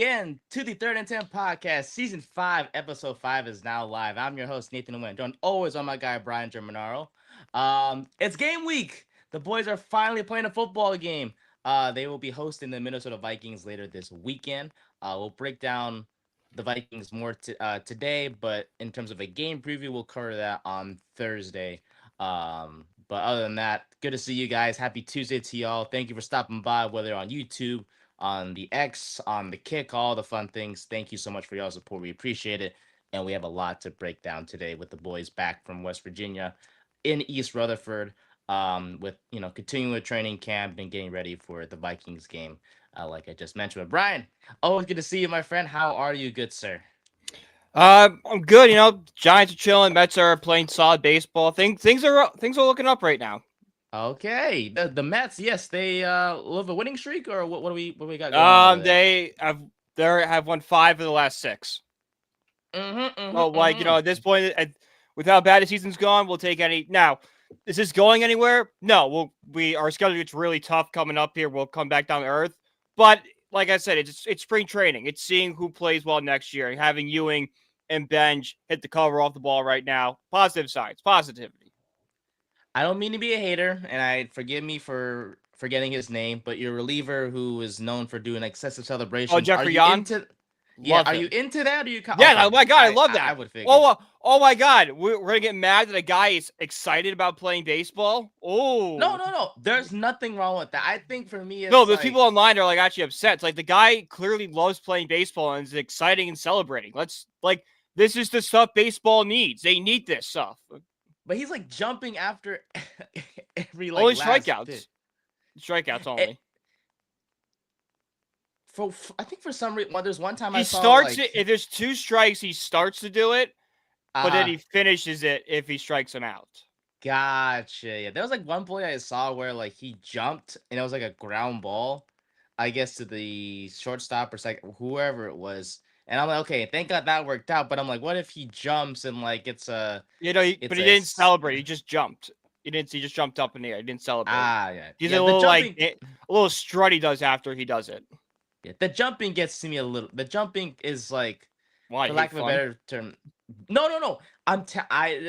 again to the Third and 10 podcast. Season 5, episode 5 is now live. I'm your host, Nathan Nguyen, joined always on my guy, Brian Germanaro. It's game week. The boys are finally playing a football game. They will be hosting the Minnesota Vikings later this weekend. We'll break down the Vikings more today, but in terms of a game preview, we'll cover that on Thursday. But other than that, good to see you guys. Happy Tuesday to y'all. Thank you for stopping by, whether on YouTube, on the X, on the Kick, all the fun things. Thank you so much for y'all support. We appreciate it. And we have a lot to break down today with the boys back from West Virginia in East Rutherford, with continuing with training camp and getting ready for the Vikings game, like I just mentioned. But Brian, always good to see you, my friend. How are you, good sir? I'm good. Giants are chilling. Mets are playing solid baseball. Things are looking up right now. Okay, the Mets, yes, they live a winning streak, or what do we got going on over there? They have won 5 of the last 6. Mm-hmm, So mm-hmm, mm-hmm. at this point, with how bad the season's gone, we'll take any. Now, is this going anywhere? No. Our schedule gets really tough coming up here. We'll come back down to earth. But like I said, it's spring training. It's seeing who plays well next year and having Ewing and Benj hit the cover off the ball right now. Positive signs, positivity. I don't mean to be a hater, and I forgive me for forgetting his name, but your reliever who is known for doing excessive Oh, celebrations. Are Jeffrey you Yan, into? Yeah, love are you him. into that? Or you? Yeah, oh Okay, my god, I love I that. would figure. Oh my god, we're gonna get mad that a guy is excited about playing baseball. No, Oh no, no. There's nothing wrong with that. I think for me, no, it's those people like, online are like actually upset. It's like the guy clearly loves playing baseball and is exciting and celebrating. This is the stuff baseball needs. They need this stuff. but he's like jumping after every like Only last pitch. strikeouts It, only. I think for some reason, well, there's one time I He saw starts like, it if there's 2 strikes. He starts to do it, but then uh he finishes it if he strikes him out. gotcha. Yeah, there was like one play I saw where like he jumped and it was like a ground ball, I guess to the shortstop or second, whoever it was. And I'm like, okay, thank God that worked out. But I'm like, what if he jumps and like But it's he a didn't celebrate. He just jumped. He didn't. He just jumped up in the air. He didn't celebrate. yeah, He's yeah. a little a little strut he does after he does it. The jumping gets to me a little. The jumping is like, Why? for You hate lack of a fun? better term. No, no, no.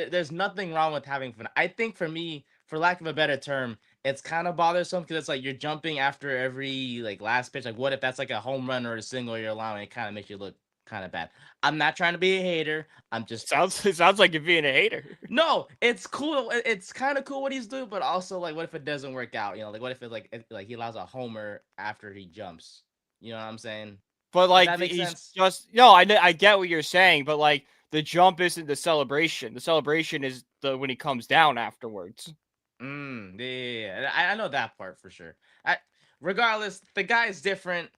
There's nothing wrong with having fun. I think for me, for lack of a better term, it's kind of bothersome because it's like you're jumping after every like last pitch. Like, what if that's like a home run or a single you're allowing? It kind of makes you look kind of bad. I'm not trying to be a hater. I'm just It sounds like you're being a hater. no. It's cool. It's kind of cool what he's doing, but also like, what if it doesn't work out? Like, what if it like he allows a homer after he jumps? You know what I'm saying? But Does like that make he's sense? just no. I get what you're saying, but like the jump isn't the celebration. The celebration is the when he comes down afterwards. Yeah, yeah, yeah. I know that part for sure. I, regardless, the guy's different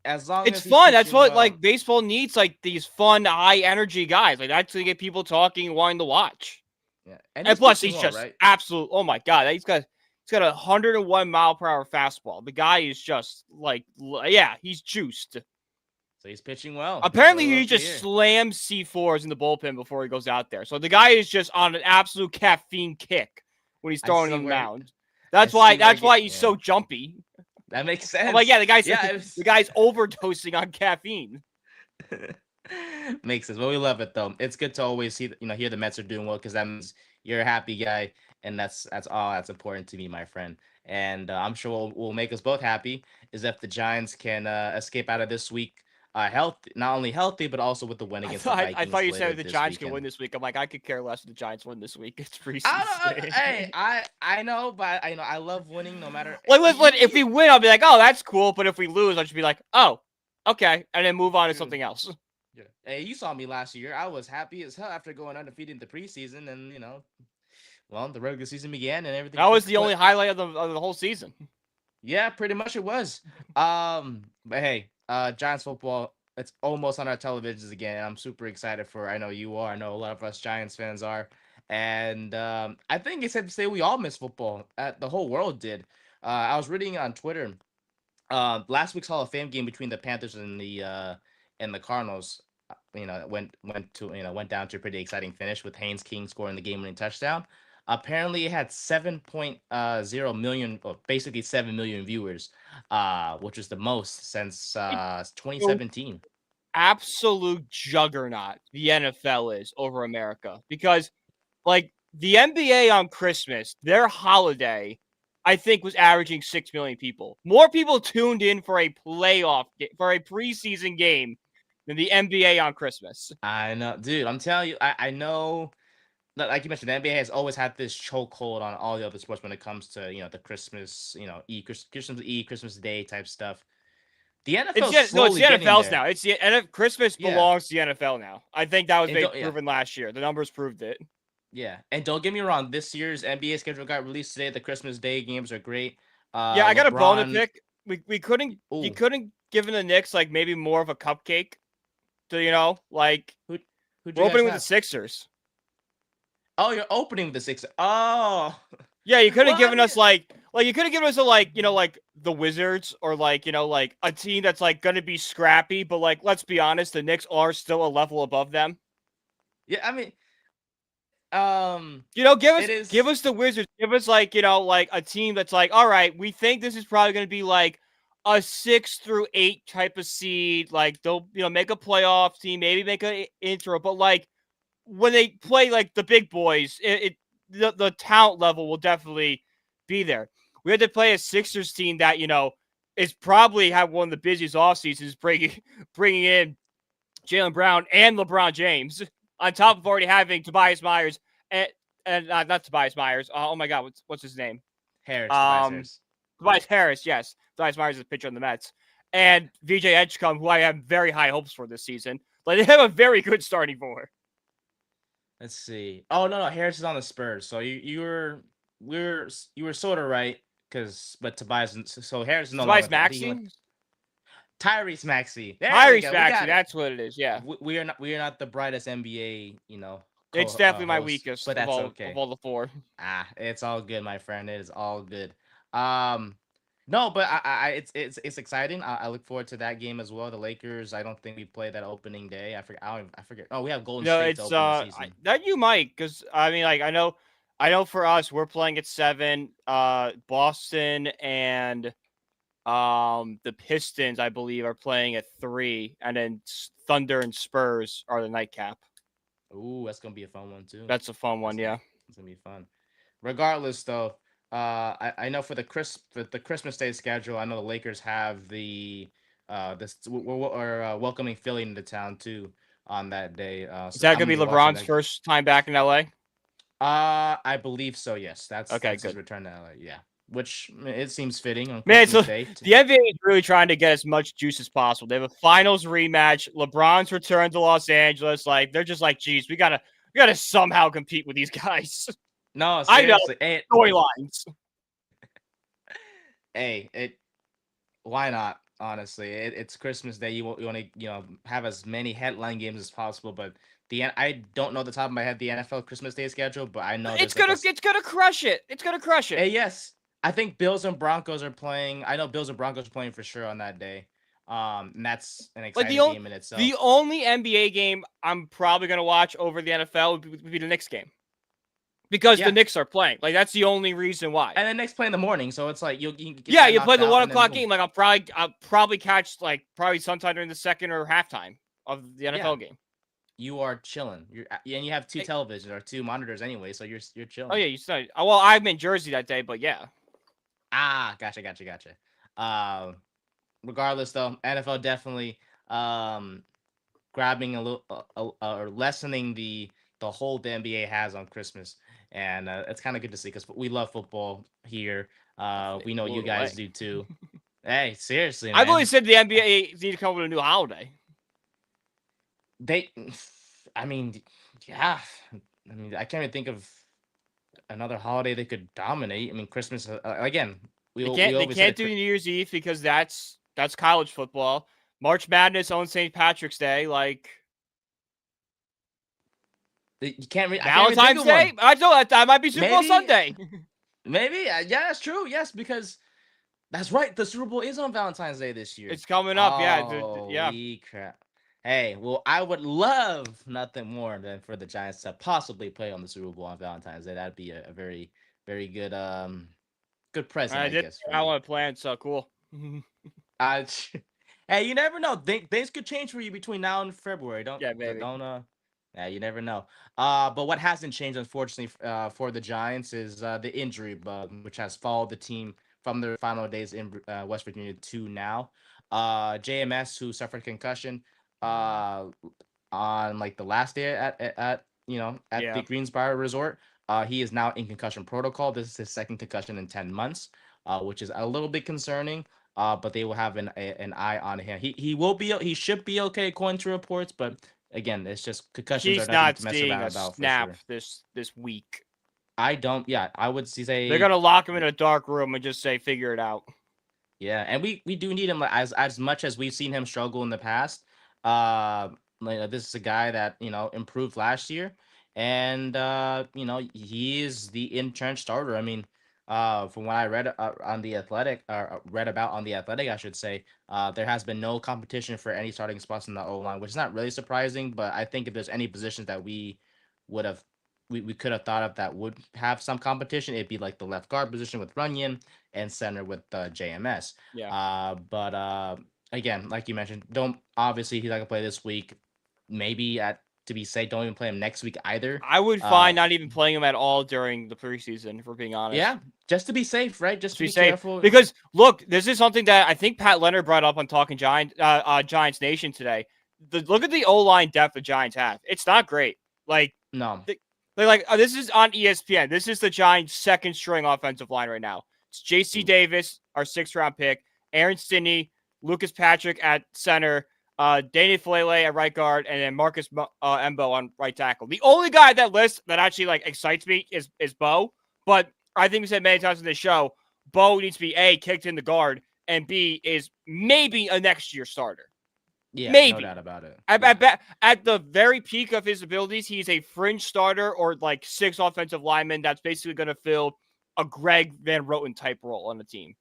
as long It's as he's fun. That's pitching what well. like baseball needs. Like these fun, high energy guys. Like that's to get people talking, and wanting to watch. Yeah, and And he's plus, pitching he's well, just right? absolute. Oh my god, he's got a 101 mile per hour fastball. The guy is just like, yeah, he's juiced. So he's pitching well. That's what Apparently, we he love to just hear. slams C4s in the bullpen before he goes out there. So the guy is just on an absolute caffeine kick when he's I throwing see on the where mound. I That's why. see where That's get why he's yeah. so jumpy. That makes I'm like, sense. yeah, the guy's Yeah, the guy's overdosing on caffeine. makes sense. Well, we love it though. It's good to always see hear the Mets are doing well because that means you're a happy guy, and that's all that's important to me, my friend. And I'm sure will make us both happy is if the Giants can escape out of this week healthy, not only healthy but also with the win against the I thought Vikings you later said the this Giants can win weekend. this week. I'm like, I could care less if the Giants win this week. It's I don't. Hey, preseason. I know, but I love winning no matter. Like, if You we win, I'll be like, oh, that's cool. But if we lose, I'll just be like, oh, okay, and then move on to yeah. something else. Yeah. Hey, you saw me last year. I was happy as hell after going undefeated in the preseason, and well, the regular season began and everything That was took. the only But highlight of the whole season. yeah, pretty much it was. But hey, Giants football. It's almost on our televisions again. And I'm super excited for. I know you are. I know a lot of us Giants fans are, and I think it's safe to say we all miss football. The whole world did. I was reading on Twitter. Last week's Hall of Fame game between the Panthers and the Cardinals, went down to a pretty exciting finish with Haynes King scoring the game-winning touchdown. Apparently, it had 7.0 million, or basically 7 million viewers, which is the most since It's so 2017. absolute juggernaut the NFL is over America because, like, the NBA on Christmas, their holiday, I think was averaging 6 million people. More people tuned in for a for a preseason game than the NBA on Christmas. I know, dude. I'm telling you, I know. Like you mentioned, the NBA has always had this chokehold on all the other sports when it comes to the Christmas, Christmas Eve, Christmas Day type stuff. The It's NFL's no, it's slowly the getting NFL's there. now. It's the Christmas Yeah, belongs to the NFL now. I think that was and made don't yeah proven last year. The numbers proved it. yeah, and don't get me wrong. This year's NBA schedule got released today. The Christmas Day games are great. Yeah, I got a bone to LeBron. pick. We couldn't you Ooh, couldn't give the Knicks like maybe more of a cupcake to like who who'd we're you guys opening with the have? Sixers. Oh, you're opening with the six. Oh, Yeah, you could well, have I given mean, us you could have given us a like the Wizards or like a team that's like gonna be scrappy, but like let's be honest, the Knicks are still a level above them. yeah, I mean, Give it give is. us the Wizards. Give us like a team that's like, all right, we think this is probably gonna be like a 6 through 8 type of seed. Like they'll make a playoff team, maybe make an intro, but like when they play like the big boys, the talent level will definitely be there. We had to play a Sixers team that is probably have one of the busiest off seasons, bringing in Jaylen Brown and LeBron James on top of already having Tobias Myers and not Tobias Myers. Oh my God, what's his name? Tobias Um, Harris. Tobias Harris. Yes, Tobias Myers is a pitcher on the Mets, and VJ Edgecombe, who I have very high hopes for this season. Like they have a very good starting four. Let's see. Oh no, Harris is on the Spurs. So you were sort of right but Tobias. So Harris is no longer Tobias there. I think he Maxey. went Tyrese Maxey. There we Tyrese go. We Maxey, got it. that's what it is. Yeah, We are not the brightest NBA it's definitely my hosts, weakest but of that's all okay. the four. It's all good, my friend. It is all good. Um, no, but it's exciting. I look forward to that game as well. The Lakers. I don't think we play that opening day. I forget. I forget. Oh, we have Golden No, State to it's open the season. that you might because I mean like I know for us we're playing at 7. Boston and the Pistons I believe are playing at 3, and then Thunder and Spurs are the nightcap. Ooh, that's gonna be a fun one too. That's a fun one, That's gonna yeah. that's gonna be fun. Regardless, though, I know for the Christmas Day schedule, I know the Lakers have we're welcoming Philly into town too on that day. Is So that I'm gonna gonna be be watching LeBron's that game. first time back in LA? I believe so. Yes, Okay, that's his good. return to LA. Yeah, which it seems fitting on Man, Christmas so Day. the NBA is really trying to get as much juice as possible. They have a finals rematch. LeBron's return to Los Angeles. Like they're just like, geez, we gotta somehow compete with these guys. No, I know seriously. storylines. It why not? Honestly, it's Christmas Day. You want to have as many headline games as possible. But I don't know the top of my head the NFL Christmas Day schedule, but I know It's there's like gonna it's gonna crush it. It's gonna crush it. yes, I think Bills and Broncos are playing. I know Bills and Broncos are playing for sure on that day. And that's an Like exciting game in the itself. only NBA game I'm probably gonna watch over the NFL would be the Knicks game because the Yeah, Knicks are playing. Like that's the only reason why. and then next play in the morning, so it's like you get Yeah, that you play knocked the out, one and then o'clock boom. game. Like I'll probably catch like probably sometime during the second or halftime of the Yeah, NFL game. you are chilling. And you have two Hey, televisions or two monitors anyway, so you're oh chilling. yeah, you said. Oh, well, I'm in Jersey that day, but yeah, Gotcha. Um, Regardless, though, NFL definitely um grabbing a little or lessening the hold the NBA has on Christmas, and it's kind of good to see because we love football here. they We know blew you it guys away. do too. Hey, seriously, I've always man. said the NBA need to come up with a new holiday. They, I mean, yeah. I mean, I can't even think of another holiday they could dominate. I mean, Christmas again. We They always say can't that do New Year's Eve because that's college football. March Madness on St. Patrick's Day, like you can't. I can't even think Valentine's of Day. one. I know that might be Super Bowl Maybe, Sunday. yeah, that's true. Yes, because that's right. The Super Bowl is on Valentine's Day this year. It's coming up. Yeah, yeah. Holy crap! Hey, well, I would love nothing more than for the Giants to possibly play on the Super Bowl on Valentine's Day. That'd be a very, very good present, I I did. guess, for I me. want to plan, so cool. Uh, hey, you never know. Things could change for you between now and February. Yeah, maybe. Don't yeah, you never know. But what hasn't changed, unfortunately, for the Giants is the injury bug, which has followed the team from their final days in West Virginia to now. JMS, who suffered concussion, uh, on like the last day at the Yeah. Greensboro Resort. He is now in concussion protocol. This is his second concussion in 10 months, which is a little bit concerning. But they will have an eye on him. He should be okay according to reports, but again, it's just concussions are He's nothing not to mess seeing around a about for snap sure. this week. I don't. Yeah, I would They're say gonna lock him in a dark room and just say, "Figure it out." yeah, and we do need him, like, as much as we've seen him struggle in the past. Uh, this is a guy that improved last year, and he is the entrenched starter. I mean, from what I read on the Athletic, or read about on the Athletic, I should say, there has been no competition for any starting spots in the O line, which is not really surprising. But I think if there's any positions that would have we could have thought of that would have some competition, it'd be like the left guard position with Runyon and center with JMS. Yeah. But again, like you mentioned, don't obviously he's not gonna play this week. Maybe at to be safe, don't even play him next week either. I would Uh, find not even playing him at all during the preseason, if we're being honest. yeah, just to be safe, right? Just To to be be safe. careful. Because look, this is something that I think Pat Leonard brought up on Talking Giants Nation today. Look at the O line depth the Giants have. It's not great. Like, No, this is on ESPN. This is the Giants' second string offensive line right now. It's J.C. oof, Davis, our 6th round pick, Aaron Stinney, Lucas Patrick at center, Danny Falele at right guard, and then Marcus Embo on right tackle. The only guy on that list that actually excites me is Bo, but I think we said many times in this show, Bo needs to be A, kicked in the guard, and B, is maybe a next year starter. yeah, no Maybe. doubt about it. At, Yeah, at, at the very peak of his abilities, he's a fringe starter or like 6 offensive lineman that's basically going to fill a Greg Van Roten type role on the team.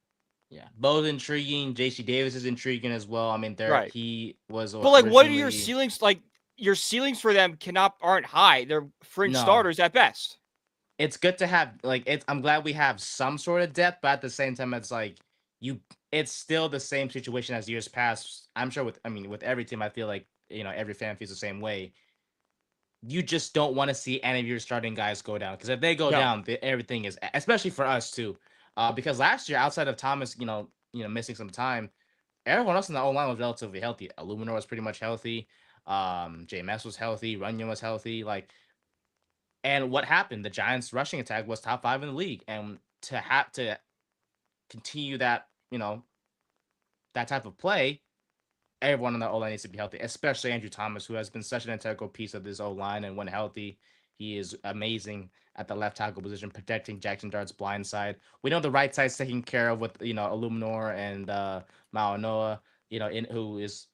yeah. Both intriguing. JC Davis is intriguing as well. I mean, there Right. he was But what are your originally ceilings? Like, your ceilings for them aren't high. They're fringe no. starters at best. It's good to have I'm glad we have some sort of depth, but at the same time, it's like you it's still the same situation as years past. I'm sure with every team, I feel like every fan feels the same way. You just don't want to see any of your starting guys go down because if they go No. down, everything is, especially for us too. Because last year, outside of Thomas, missing some time, everyone else in the O line was relatively healthy. Illuminor was pretty much healthy. JMS was healthy. Runyon was healthy. And what happened? The Giants' rushing attack was top 5 in the league, and to have to continue that type of play, everyone on the O line needs to be healthy, especially Andrew Thomas, who has been such an integral piece of this O line. And when healthy, he is amazing at the left tackle position, protecting Jackson Dart's blind side. We know the right side's taken care of with Illuminor and Maonoa, who is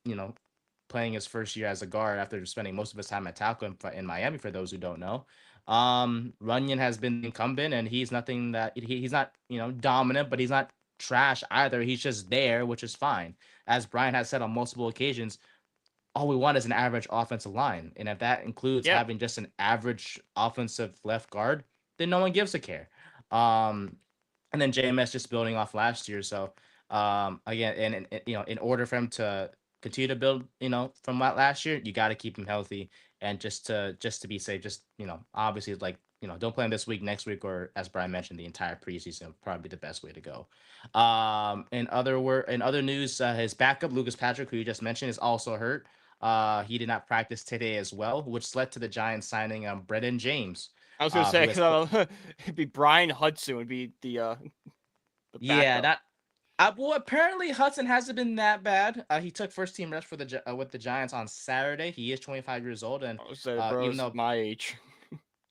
playing his first year as a guard after spending most of his time at tackle in Miami. For those who don't know, Runyon has been the incumbent, and he's nothing that he's not dominant, but he's not trash either. He's just there, which is fine. As Brian has said on multiple occasions, all we want is an average offensive line, and if that includes Yeah. having just an average offensive left guard, then no one gives a care. Um, and then JMS just building off last year. So again, and in order for him to continue to build, from last year, you got to keep him healthy, and just to be safe, just obviously don't play him this week, next week, or as Brian mentioned, the entire preseason would probably be the best way to go. In other news, his backup Lucas Patrick, who you just mentioned, is also hurt. He did not practice today as well, which led to the Giants signing Brendan James, I was going to say, who has pl- because it'd be Brian Hudson would be the yeah, backup. that well, apparently Hudson hasn't been that bad. He took first team reps with the Giants on Saturday. He is 25 years old, and I was say, even bro's though my age.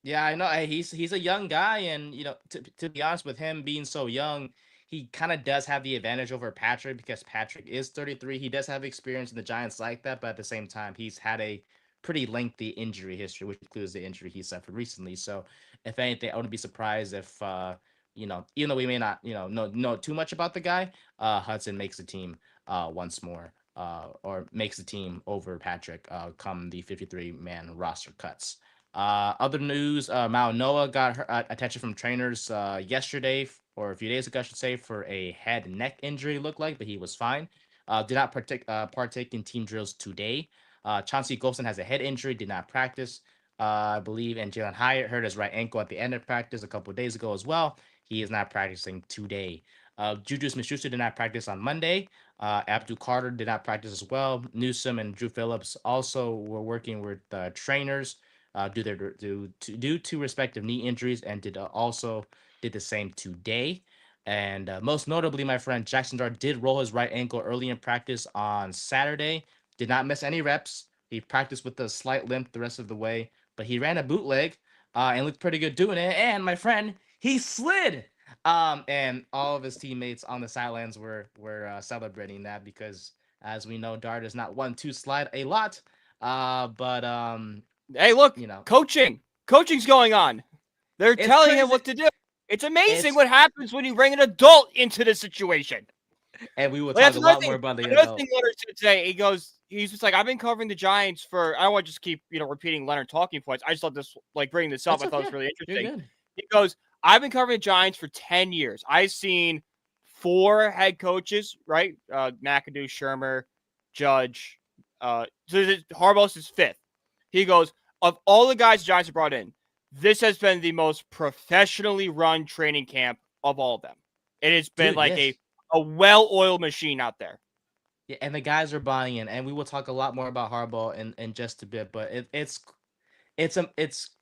yeah, I know. He's a young guy, and to be honest, with him being so young, he kind of does have the advantage over Patrick because Patrick is 33. He does have experience in the Giants like that, but at the same time, he's had a pretty lengthy injury history, which includes the injury he suffered recently. So, if anything, I wouldn't be surprised if even though we may not know too much about the guy, Hudson makes the team once more. or makes the team over Patrick come the 53-man roster cuts. Other news: Mao Noah got attention from trainers yesterday, or a few days ago, I should say, for a head and neck injury. Looked like, but he was fine. Did not partake in team drills today. Chauncey Golston has a head injury, did not practice, I believe, and Jalen Hyatt hurt his right ankle at the end of practice a couple of days ago as well. He is not practicing today. Juju Smith-Schuster did not practice on Monday. Abdul Carter did not practice as well. Newsom and Drew Phillips also were working with trainers due to respective knee injuries, and also did the same today. And most notably, my friend Jackson Dart did roll his right ankle early in practice on Saturday. Did not miss any reps. He practiced with a slight limp the rest of the way, but he ran a bootleg and looked pretty good doing it. And my friend, he slid. And all of his teammates on the sidelines were celebrating that because, as we know, Dart is not one to slide a lot. But Hey, look, you know, coaching's going on. They're it's telling him crazy. what to do. It's amazing It's what happens when you bring an adult into the situation. and we will Like, talk that's a another lot more thing. about the Another adult. thing Leonard said today. He's just like, I've been covering the Giants for. I don't want to just keep repeating Leonard talking points. I just thought this bringing this up. That's I thought it okay. was really You're interesting. good. He goes, I've been covering the Giants for 10 years. I've seen 4 head coaches, right? McAdoo, Shermer, Judge. So Harbaugh's is 5th. He goes, of all the guys the Giants have brought in, this has been the most professionally run training camp of all of them. It has been Dude, like yes. a well-oiled machine out there. Yeah, and the guys are buying in, and we will talk a lot more about Harbaugh in just a bit. But it's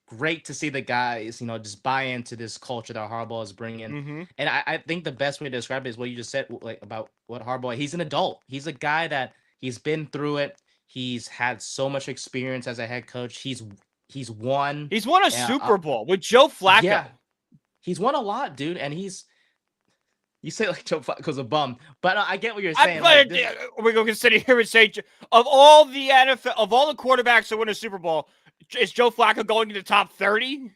great to see the guys, just buy into this culture that Harbaugh is bringing. Mm-hmm. And I think the best way to describe it is what you just said, like about what Harbaugh. He's an adult. He's a guy that he's been through it. He's had so much experience as a head coach. He's won. He's won a Uh, Super Bowl with Joe yeah, Flacco. he's won a lot, dude. And you say like Joe Flacco's a bum, but I get what you're saying. Like this, We're going to sit here and say, of all the NFL, of all the quarterbacks that win a Super Bowl, is Joe Flacco going to the top 30?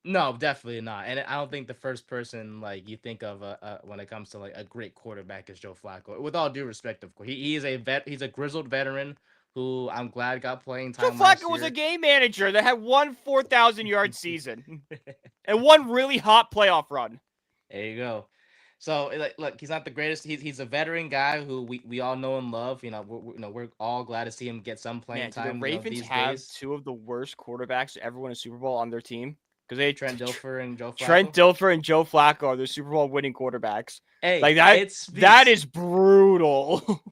no, definitely not. And I don't think the first person like you think of when it comes to like a great quarterback is Joe Flacco. With all due respect, of course, he is a vet. He's a grizzled veteran who I'm glad got playing Joe time last Flacco was a year. game manager that had one 4,000-yard season and one really hot playoff run. There you go. So like, look, he's not the greatest. He's a veteran guy who we all know and love. We're all glad to see him get some playing Man, do the time. Ravens These have days. 2 of the worst quarterbacks to ever win a Super Bowl on their team? Because they Trent Dilfer and Joe Trent Flacco. Dilfer and Joe Flacco are the Super Bowl winning quarterbacks. Hey, Like that. it speaks. That is brutal.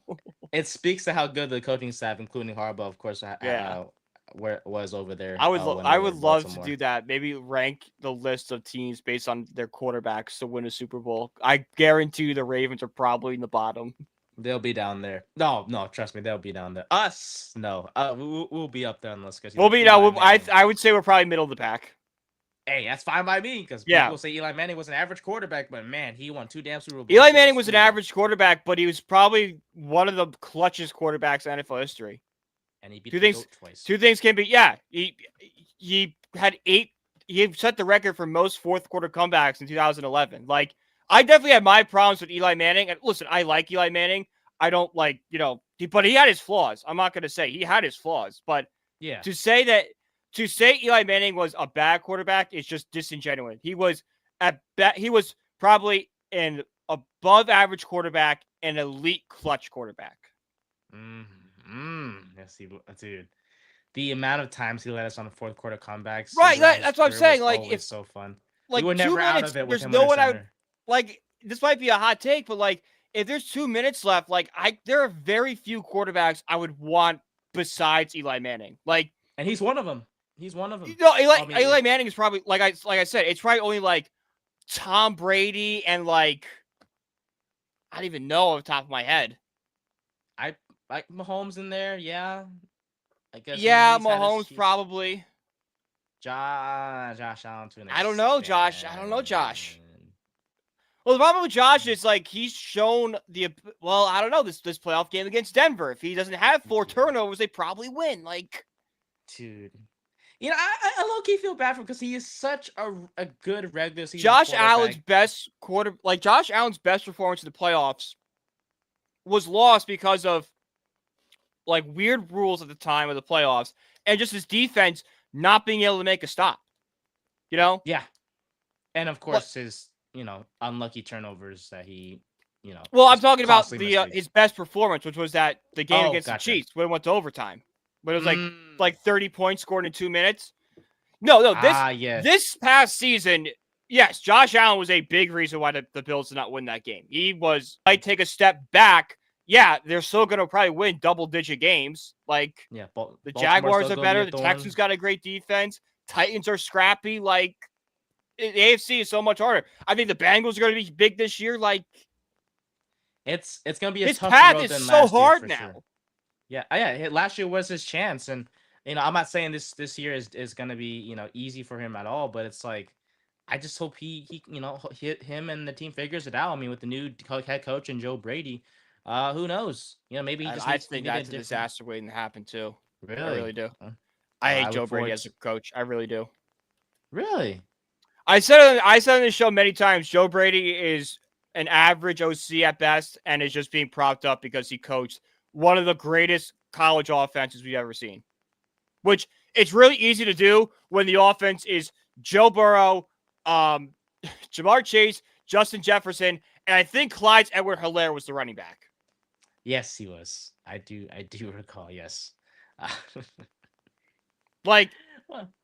It speaks to how good the coaching staff, including Harbaugh, of course, Yeah. where it was over there. I would When I they were would in love to Baltimore. do that. Maybe rank the list of teams based on their quarterbacks to win a Super Bowl. I guarantee you the Ravens are probably in the bottom. They'll be down there. No, trust me, they'll be down there. Us, no. We'll be up there unless because We'll be Eli no. Manning. I would say we're probably middle of the pack. Hey, that's fine by me because people say Eli Manning was an average quarterback, but man, he won 2 damn Super Bowls. Eli Manning was an average quarterback, but he was probably one of the clutchest quarterbacks in NFL history. And he beat two the things. GOAT twice. 2 things can be. Yeah, he had 8. He set the record for most fourth quarter comebacks in 2011. Like, I definitely had my problems with Eli Manning. And listen, I like Eli Manning. I don't like, but he had his flaws. I'm not going to say he had his flaws, but yeah, to say Eli Manning was a bad quarterback is just disingenuous. He was probably an above average quarterback and elite clutch quarterback. Yes, dude. The amount of times he led us on the fourth quarter comebacks, right? That's what I'm saying. Like, it's so fun. Like, we were 2 never minutes, out of it with there's him no under one I center. would like. This might be a hot take, but like, if there's 2 minutes left, like there are very few quarterbacks I would want besides Eli Manning. Like, and he's one of them. He's one of them. Eli Manning is probably like I said, it's probably only like Tom Brady and like I don't even know off the top of my head. I like Mahomes in there, yeah. I guess. Yeah, Mahomes probably. Josh Allen to an I don't know, Josh. Well, the problem with Josh is like he's shown I don't know, this playoff game against Denver. If he doesn't have 4 turnovers, they probably win. Like, dude. I low-key feel bad for him because he is such a good regular season Josh Allen's best performance in the playoffs was lost because of like weird rules at the time of the playoffs, and just his defense not being able to make a stop. You know? Yeah, and of course his unlucky turnovers that he Well, I'm just talking about costly the mistakes. his best performance, which was the game Oh, against the gotcha. Chiefs when it went to overtime, when it was Mm. 30 points scored in 2 minutes. No, Yeah. this past season, yes, Josh Allen was a big reason why the Bills did not win that game. He might take a step back. Yeah, they're still going to probably win double-digit games. Like, Yeah, the Baltimore's Jaguars still are gonna be better. a The thorn. Texans got a great defense. Titans are scrappy. Like, the AFC is so much harder. I think the Bengals are going to be big this year. Like, It's gonna be a his tougher path road is than so last year hard for now. sure. Yeah, last year was his chance, and I'm not saying this year is gonna be easy for him at all, but it's like I just hope he hit him and the team figures it out. I mean, with the new head coach and Joe Brady, who knows? Maybe he And just I needs think needed a that's a different. disaster waiting to happen too. I Really? really do. Huh? I Well, I hate look Joe Brady forward as to. a coach. I really do. Really? I said on the show many times, Joe Brady is an average OC at best and is just being propped up because he coached one of the greatest college offenses we've ever seen. Which it's really easy to do when the offense is Joe Burrow, Jamar Chase, Justin Jefferson, and I think Clyde Edwards-Helaire was the running back. Yes, he was. I do recall. Yes. Like,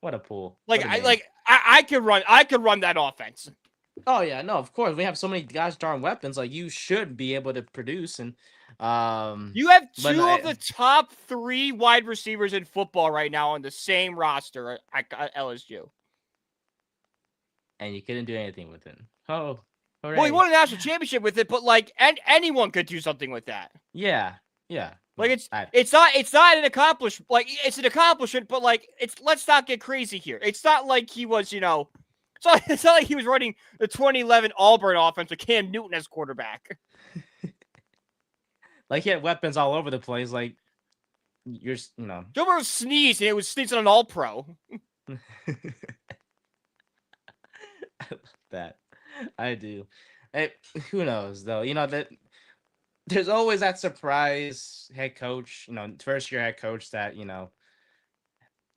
What a pool. like What a I name. like I could run that offense. Oh yeah, no, of course. We have so many guys drawing weapons. Like you should be able to produce and You have but no, two of the top 3 wide receivers in football right now on the same roster at LSU. and you couldn't do anything with it. Oh, Well, he hooray. won a national championship with it, but anyone could do something with that. Yeah. Yeah. Like No. it's not an accomplishment. Like it's an accomplishment, but like let's not get crazy here. It's not like he was, it's not like he was running the 2011 Auburn offense with Cam Newton as quarterback. Like he had weapons all over the place. Like Joe Burrow sneezed and it was sneezing on an All-Pro. I love that. I do. Who knows though? That there's always that surprise head coach, first year head coach that,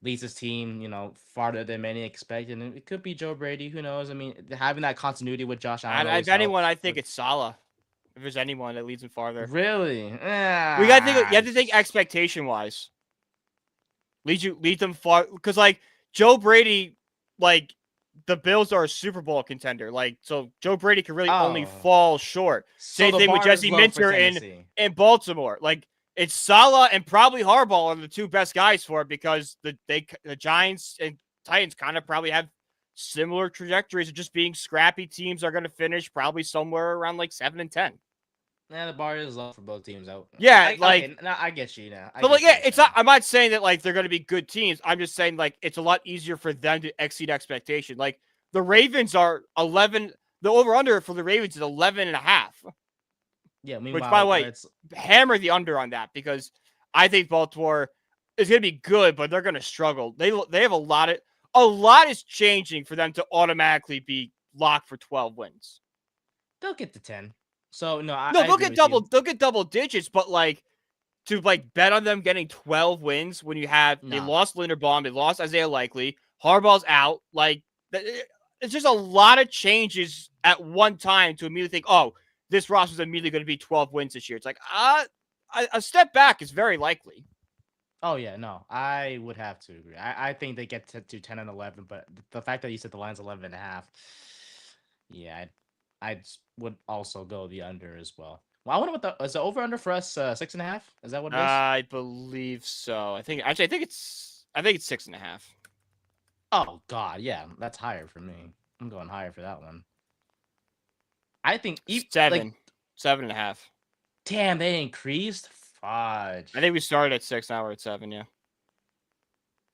leads his team, farther than many expected. And it could be Joe Brady. Who knows? I mean, having that continuity with Josh Allen And if always anyone, helps. I think it's Salah. If there's anyone that leads him farther, Really? you have to think expectation wise. Lead them far because like Joe Brady, like the Bills are a Super Bowl contender. Like so, Joe Brady can really only Oh, fall short. so Same the thing with bar is Jesse low for Minter Tennessee. in Baltimore. Like it's Salah and probably Harbaugh are the 2 best guys for it because the Giants and Titans kind of probably have similar trajectories of just being scrappy teams are going to finish probably somewhere around like 7-10. Yeah, the bar is low for both teams. Yeah, like Okay, now I get you now. I but get like what yeah, you're it's saying. not. I'm not saying that like they're going to be good teams. I'm just saying like it's a lot easier for them to exceed expectation. Like the Ravens are 11. The over under for the Ravens is 11.5. Yeah, Which by the meanwhile, way, hammer the under on that because I think Baltimore is going to be good, but they're going to struggle. They have a lot is changing for them to automatically be locked for 12 wins. they'll get to 10. So no, I, No, I agree with you. they'll get double digits, but like to like bet on them getting 12 wins when you have they No. lost Linderbaum, they lost Isaiah Likely, Harbaugh's out. Like it's just a lot of changes at one time to immediately think, oh, this roster is immediately going to be 12 wins this year. It's like a step back is very likely. Oh yeah, no, I would have to agree. I think they get to 10 and 11, but the fact that you said the line's 11.5, yeah, I would also go the under as well. Well, I wonder what is the over under for us 6.5? Is that what it is? I believe so. I think it's 6.5. Oh God, yeah, that's higher for me. I'm going higher for that one. I think Seven. like 7.5. damn, they increased. Fudge. I think we started at 6, now we're at 7, yeah.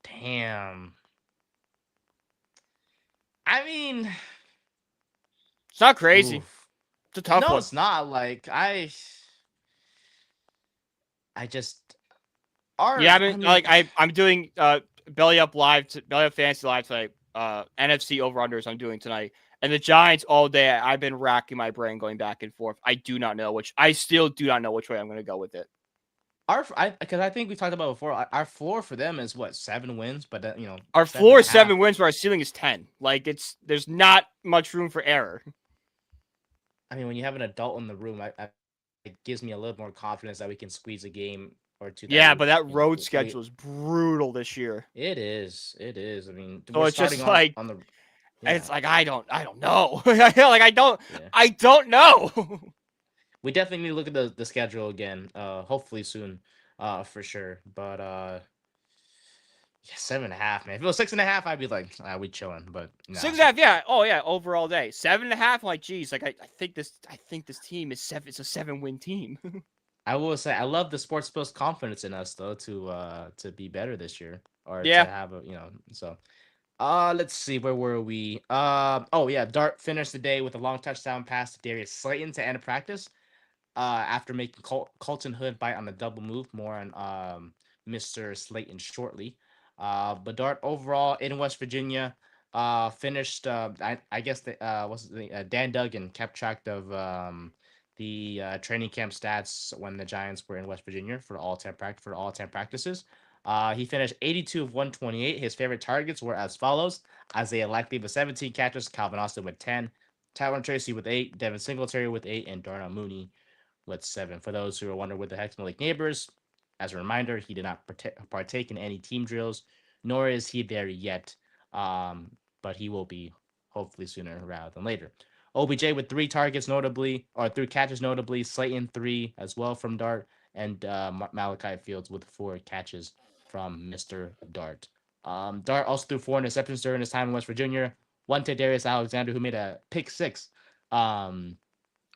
Damn. I mean, It's not crazy. oof. It's a tough No, one. it's not. Like I just Yeah, I'm doing Belly Up Fantasy Live tonight. NFC over unders I'm doing tonight. And the Giants all day, I've been racking my brain going back and forth. I still do not know which way I'm going to go with it. because I think we talked about before. Our floor for them is what, 7 wins, but Our seven floor and a is half. 7 wins, but our ceiling is 10. Like there's not much room for error. I mean, when you have an adult in the room, it gives me a little more confidence that we can squeeze a game or two that Yeah, we but that road we. schedule is brutal this year. It is. It is. I mean, So we're it's starting just like on the. Yeah. it's like I don't know. Like Yeah. I don't know. We definitely need to look at the schedule again. Hopefully soon. For sure. But yeah, 7.5, man. If it was 6.5, I'd be like, we chilling. But no. 6.5, yeah. Oh yeah, overall day. 7.5, like geez, like I think this team is seven. It's a 7-win team. I will say I love the sports post confidence in us though to be better this year or to Yeah, have a so let's see, where were we? Oh yeah, Dart finished the day with a long touchdown pass to Darius Slayton to end practice. After making Colton Hood bite on the double move. More on Mr. Slayton shortly. But Dart overall in West Virginia finished. I guess the what's the Dan Duggan kept track of the training camp stats when the Giants were in West Virginia for all 10 practices. He finished 82 of 128. His favorite targets were as follows: Isaiah Likely with 17 catches, Calvin Austin with 10, Tyron Tracy with 8, Devin Singletary with 8, and Darnell Mooney with 7. For those who are wondering what the heck's Malik Neighbors, as a reminder, he did not partake in any team drills, nor is he there yet. But he will be hopefully sooner rather than later. OBJ with 3 targets, notably, or 3 catches, notably. Slayton 3 as well from Dart, and Malachi Fields with 4 catches from Mr. Dart. Dart also threw 4 interceptions during his time in West Virginia. One to Darius Alexander, who made a pick six. Or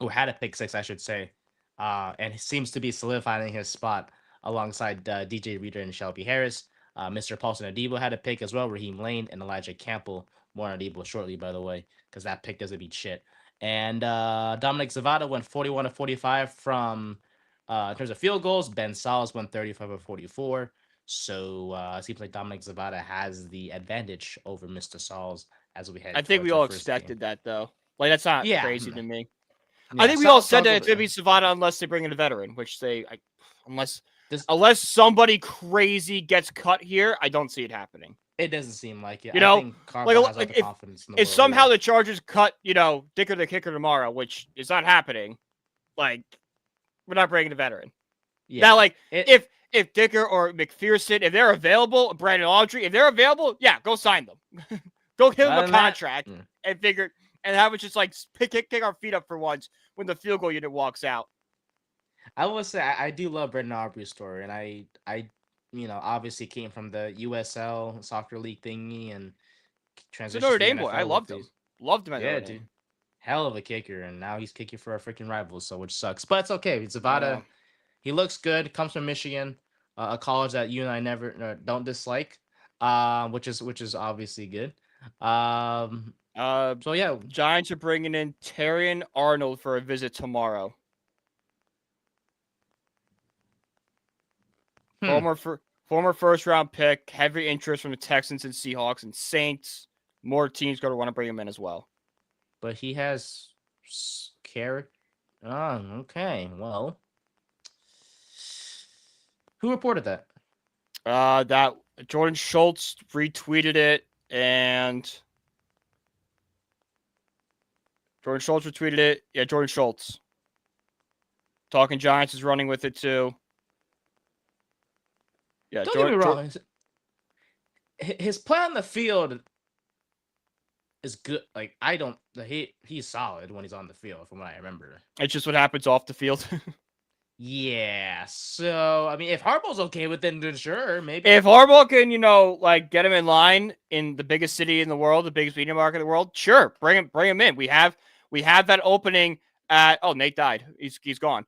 had a pick six, I should say, and he seems to be solidifying his spot alongside DJ Reader and Shelby Harris. Mr. Paulson Adebo had a pick as well. Raheem Lane and Elijah Campbell. More on Adebo shortly, by the way, because that pick doesn't beat shit. And Dominic Zavada went 41 of 45 from in terms of field goals. Ben Salas went 35 of 44. So it seems like Dominic Zavada has the advantage over Mr. Salas as we I head think we towards our all first game. expected that though. Like that's not Yeah, crazy to me. I yeah. think we all said Salas that will it's gonna be be Savada unless they bring in a veteran, which unless this. unless somebody crazy gets cut here, I don't see it happening. It doesn't seem like it. You I know, think Carvel has all the if confidence in the if world. somehow Yeah, the Chargers cut, Dicker the kicker tomorrow, which is not happening, like we're not bringing a veteran. Now, yeah. like It. if Dicker or McPherson, if they're available, Brandon Audrey, if they're available, yeah, go sign them. Go give them Other a than that, contract and have it just like kick our feet up for once when the field goal unit walks out. I will say I do love Brendan Aubrey's story, and obviously came from the USL soccer league thingy and He's a transitioned Notre to the Dame boy. I NFL with loved him. these. Loved him at Yeah, Notre dude, Dame. hell of a kicker, and now he's kicking for a freaking rival, so which sucks, but it's okay. Yeah. Zavada, he looks good. Comes from Michigan, a college that you and I never don't dislike, which is obviously good. Um, Uh, so yeah. Giants are bringing in Terrion Arnold for a visit tomorrow. Hmm. Former first round pick, heavy interest from the Texans and Seahawks and Saints. More teams going to want to bring him in as well. But he has character. Oh, okay. Well, who reported that? That Jordan Schultz retweeted it, and Jordan Schultz retweeted it. Yeah, Jordan Schultz. Talking Giants is running with it too. Yeah, Don't get me wrong. His play on the field is good. Like I don't. He's solid when he's on the field, from what I remember. it's just what happens off the field. Yeah. So I mean, if Harbaugh's okay with it, then sure, maybe. If Harbaugh can, get him in line in the biggest city in the world, the biggest media market in the world, sure, bring him in. We have that opening at. Oh, Nate died. He's gone.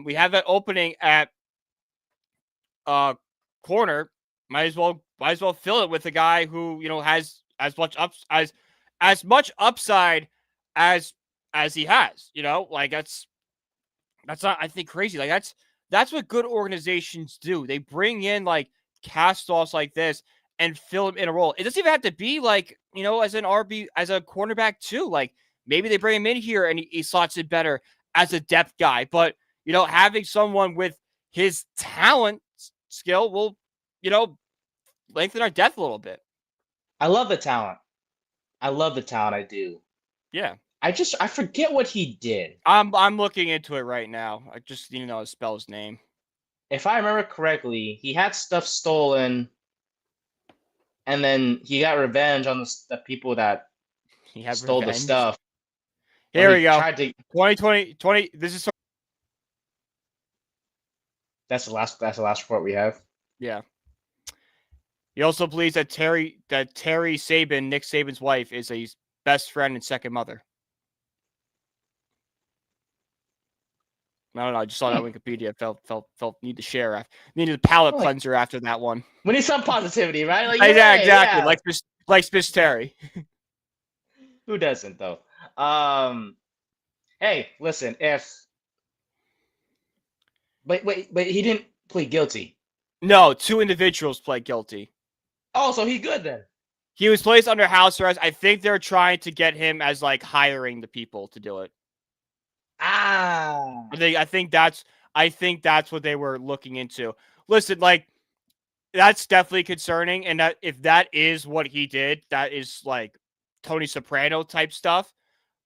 We have that opening at corner. Might as well fill it with a guy who has as much upside as he has. Like that's not, I think, crazy. Like that's what good organizations do. They bring in like cast-offs like this and fill him in a role. It doesn't even have to be like, as an RB, as a cornerback too. Like maybe they bring him in here and he slots in better as a depth guy. But, having someone with his talent skill will, lengthen our depth a little bit. I love the talent. I do. Yeah. I forget what he did. I'm looking into it right now. I just need to know how to spell his name. If I remember correctly, he had stuff stolen, and then he got revenge on the people that He had stole the revenge. stuff. Here we go. Tried to. 2020. This is. That's the last report we have. Yeah. He also believes that Terry Saban, Nick Saban's wife, is his best friend and second mother. I don't know. I just saw that Wikipedia. Felt need to share. Needed a palate cleanser after that one. We need some positivity, right? Like, yeah, exactly. Yeah. Like Miss Terry. Who doesn't though? Hey, listen. But he didn't plead guilty. No, 2 individuals pled guilty. Oh, so he's good then. He was placed under house arrest. I think they're trying to get him as like hiring the people to do it. I think that's what they were looking into. Listen, like that's definitely concerning, and that if that is what he did, that is like Tony Soprano type stuff.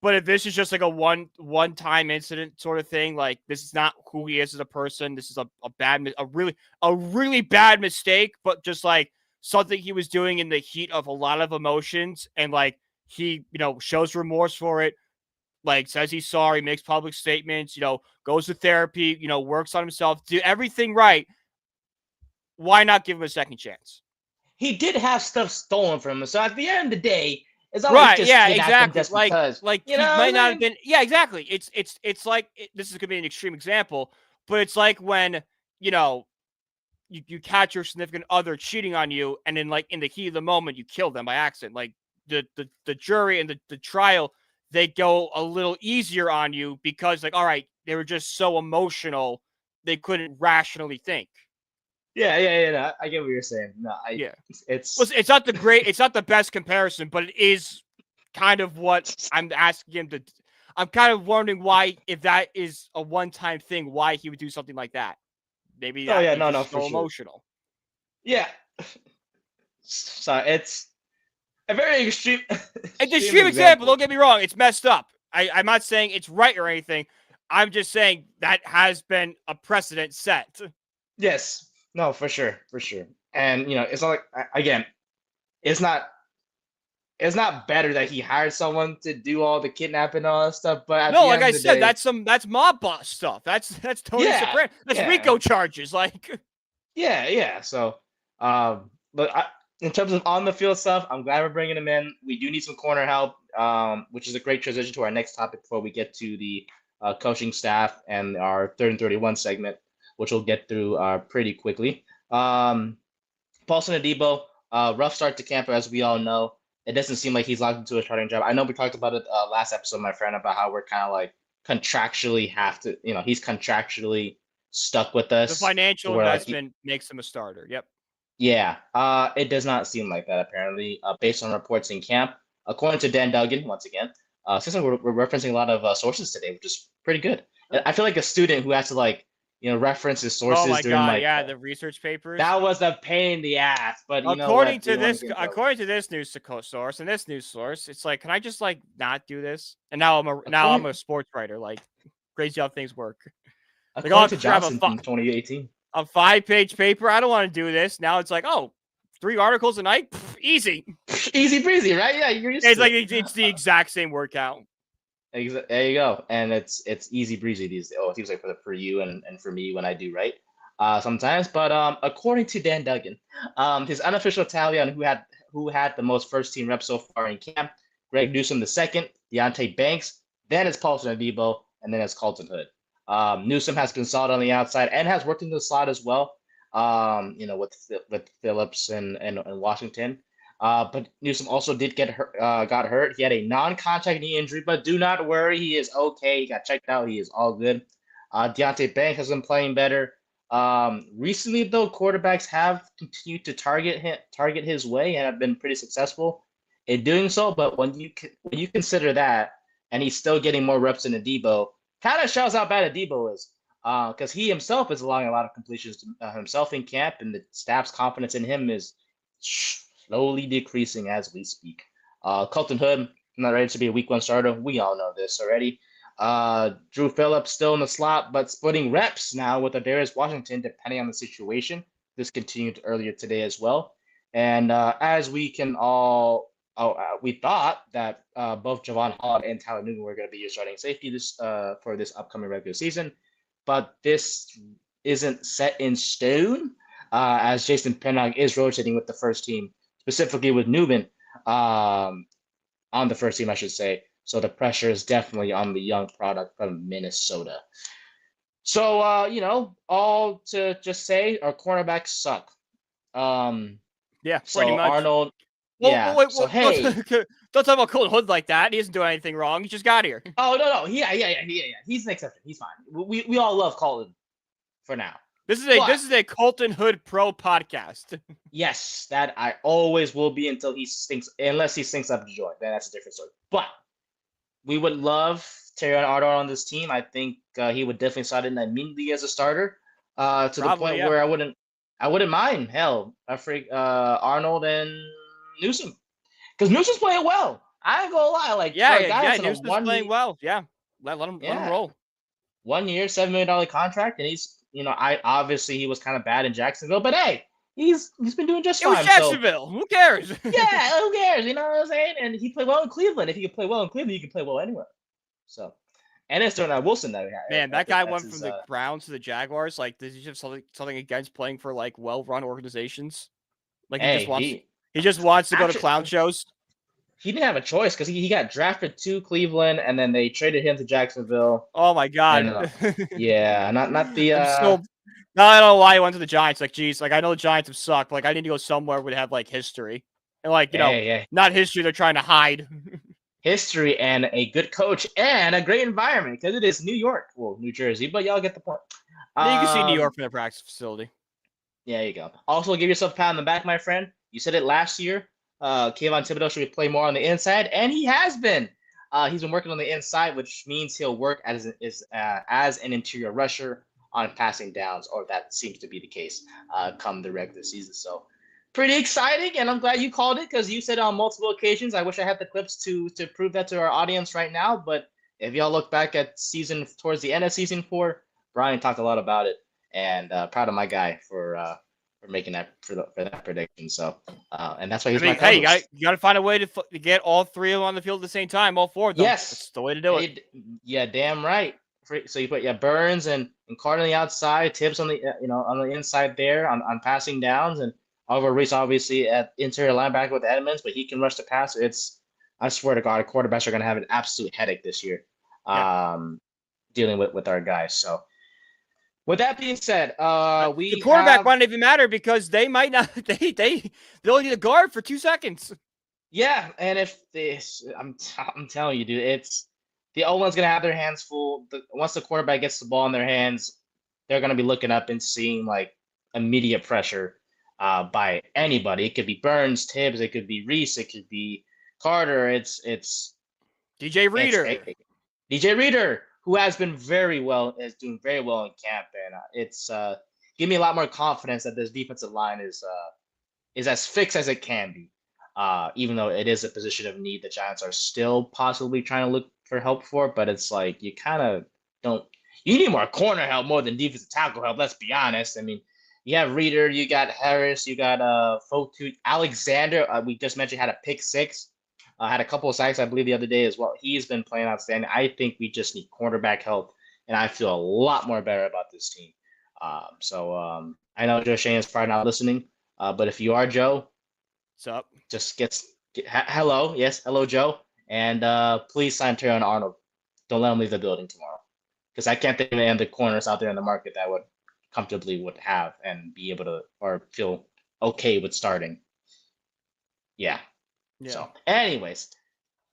But if this is just like a one-time incident sort of thing, like this is not who he is as a person. This is a really bad mistake, but just like something he was doing in the heat of a lot of emotions, and like he, shows remorse for it, like says he's sorry, makes public statements, goes to therapy, works on himself, do everything right. Why not give him a second chance? He did have stuff stolen from him, so at the end of the day, it's not right. Just yeah, exactly. Just because, he might not have been. Yeah, exactly. It's like this is gonna be an extreme example, but it's like when you catch your significant other cheating on you, and then like in the heat of the moment you kill them by accident. Like the jury and the trial, they go a little easier on you because like, all right, they were just so emotional they couldn't rationally think. Yeah. I get what you're saying. No, it's not the best comparison, but it is kind of what I'm asking him to. I'm kind of wondering why, if that is a one-time thing, why he would do something like that. Maybe that so emotional. Yeah. So it's a very extreme. It's an extreme example. Don't get me wrong. It's messed up. I'm not saying it's right or anything. I'm just saying that has been a precedent set. Yes. No, for sure. And it's not like, again, it's not better that he hired someone to do all the kidnapping and all that stuff. But no, like I said, that's mob boss stuff. That's Tony Soprano. That's RICO charges. Like, yeah. So, but in terms of on the field stuff, I'm glad we're bringing him in. We do need some corner help, which is a great transition to our next topic before we get to the coaching staff and our 3rd and 31 segment, which we'll get through pretty quickly. Paulson Adebo, rough start to camp, as we all know. It doesn't seem like he's locked into a starting job. I know we talked about it last episode, my friend, about how we're kind of like contractually have to, he's contractually stuck with us. The financial investment makes him a starter. Yep. Yeah. It does not seem like that, apparently, based on reports in camp. According to Dan Duggan, once again, since we're referencing a lot of sources today, which is pretty good. I feel like a student who has to reference his sources. Oh my god! The research papers. That was a pain in the ass. But according to this news source and this news source, it's like, can I just like not do this? And now I'm a sports writer. Like, crazy how things work. Like, I'll to Johnson from 2018. A 5-page paper. I don't want to do this. Now it's like, 3 articles a night. Pff, easy breezy, right? Yeah, you're just. It's like it's the exact same workout. There you go, and it's easy breezy these days. It seems like for you and for me when I do right sometimes. But according to Dan Duggan, his unofficial tally on who had the most first team reps so far in camp: Greg Newsome the second, Deonte Banks, then it's Paulson Adebo, and then it's Colton Hood. Newsome has been solid on the outside and has worked in the slot as well. With Phillips and Washington. But Newsome also did got hurt. He had a non-contact knee injury, but do not worry, he is okay. He got checked out. He is all good. Deonte Banks has been playing better. Recently, though, quarterbacks have continued to target his way and have been pretty successful in doing so. But when you consider that, and he's still getting more reps than Adebo, kind of shows how bad Adebo is. because he himself is allowing a lot of completions to, himself in camp, and the staff's confidence in him is slowly decreasing as we speak. Colton Hood, not ready to be a week 1 starter. We all know this already. Drew Phillips still in the slot, but splitting reps now with Darius Washington, depending on the situation. This continued earlier today as well. And as we can all, we thought that both Javon Holland and Tyler Newton were going to be your starting safety for this upcoming regular season, but this isn't set in stone, as Jason Pinnock is rotating with the first team, specifically with Newman on the first team, I should say. So the pressure is definitely on the young product from Minnesota. So, all to just say, our cornerbacks suck. Yeah, pretty So much. Arnold, Well, yeah. wait, So don't, hey, don't talk about Colton Hood like that. He isn't doing anything wrong. He just got here. oh no, yeah. He's an exception. He's fine. We all love Colton for now. This But is a Colton Hood Pro podcast. yes, that I always will be until he stinks, unless he stinks up the joint. Then that's a different story. But we would love Terry Arnold on this team. I think he would definitely slide in immediately as a starter. To the Probably, point yeah. where I wouldn't mind. Hell, Arnold and Newsom, because Newsom's playing well. I ain't gonna lie. Like, for a guy that's on a Newsom's playing well. Yeah, let him roll. 1 year, $7 million contract, and he's, I obviously he was kind of bad in Jacksonville, but hey, he's been doing just It was fine. Jacksonville. Who cares? Yeah, who cares? You know what I'm saying? And he played well in Cleveland. If he can play well in Cleveland, he can play well anywhere. So, and it's Darnell Wilson that we have. Man, that guy went from the Browns to the Jaguars. Like, does he have something against playing for like well-run organizations? Like, he just wants to go to clown shows. He didn't have a choice because he got drafted to Cleveland and then they traded him to Jacksonville. Oh my god! Yeah, not the. Now I don't know why he went to the Giants. Like, geez, like I know the Giants have sucked. Like, I need to go somewhere where they have like history and like not history they're trying to hide. History and a good coach and a great environment because it is New York, well, New Jersey, but y'all get the point. You can see New York from the practice facility. Yeah, you go. Also, give yourself a pat on the back, my friend. You said it last year. Kayvon Thibodeau should play more on the inside, and he has been. He's been working on the inside, which means he'll work as an interior rusher on passing downs, or that seems to be the case come the regular season. So pretty exciting, and I'm glad you called it because you said it on multiple occasions. I wish I had the clips to prove that to our audience right now, but if y'all look back at towards the end of season 4, Brian talked a lot about it, and proud of my guy for making that for that prediction. So, and that's why he's my hey, you got to find a way to get all 3 of them on the field at the same time, all 4 of them. Yes, that's the way to do it. Yeah, damn right. So you put Burns and Carter on the outside, Tibbs on the on the inside there on passing downs, and Oliver Reese obviously at interior linebacker with Edmonds, but he can rush the pass. I swear to God, our quarterbacks are going to have an absolute headache this year, dealing with our guys. So, with that being said, the quarterback won't even matter because they might not. They only need a guard for 2 seconds. Yeah, and if I'm telling you, dude, it's the O-line's gonna have their hands full. Once the quarterback gets the ball in their hands, they're gonna be looking up and seeing like immediate pressure by anybody. It could be Burns, Tibbs, it could be Reese, it could be Carter. It's DJ Reader. DJ Reader, who has been is doing very well in camp, and it's give me a lot more confidence that this defensive line is as fixed as it can be. Even though it is a position of need, the Giants are still possibly trying to look for help for, but it's like you kind of don't. You need more corner help more than defensive tackle help. Let's be honest. I mean, you have Reader, you got Harris, you got Fotu Alexander. We just mentioned had a pick 6, had a couple of sacks I believe the other day as well. He's been playing outstanding. I think we just need cornerback help, and I feel a lot more better about this team. So I know Joe Shane is probably not listening, but if you are Joe, what's up? Just hello, yes, hello, Joe, and please sign Terry Arnold. Don't let him leave the building tomorrow, because I can't think of any other corners out there in the market that would have and be able to or feel okay with starting. Yeah. So, anyways,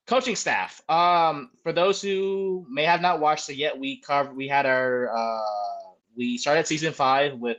coaching staff. For those who may have not watched it yet, we started season 5 with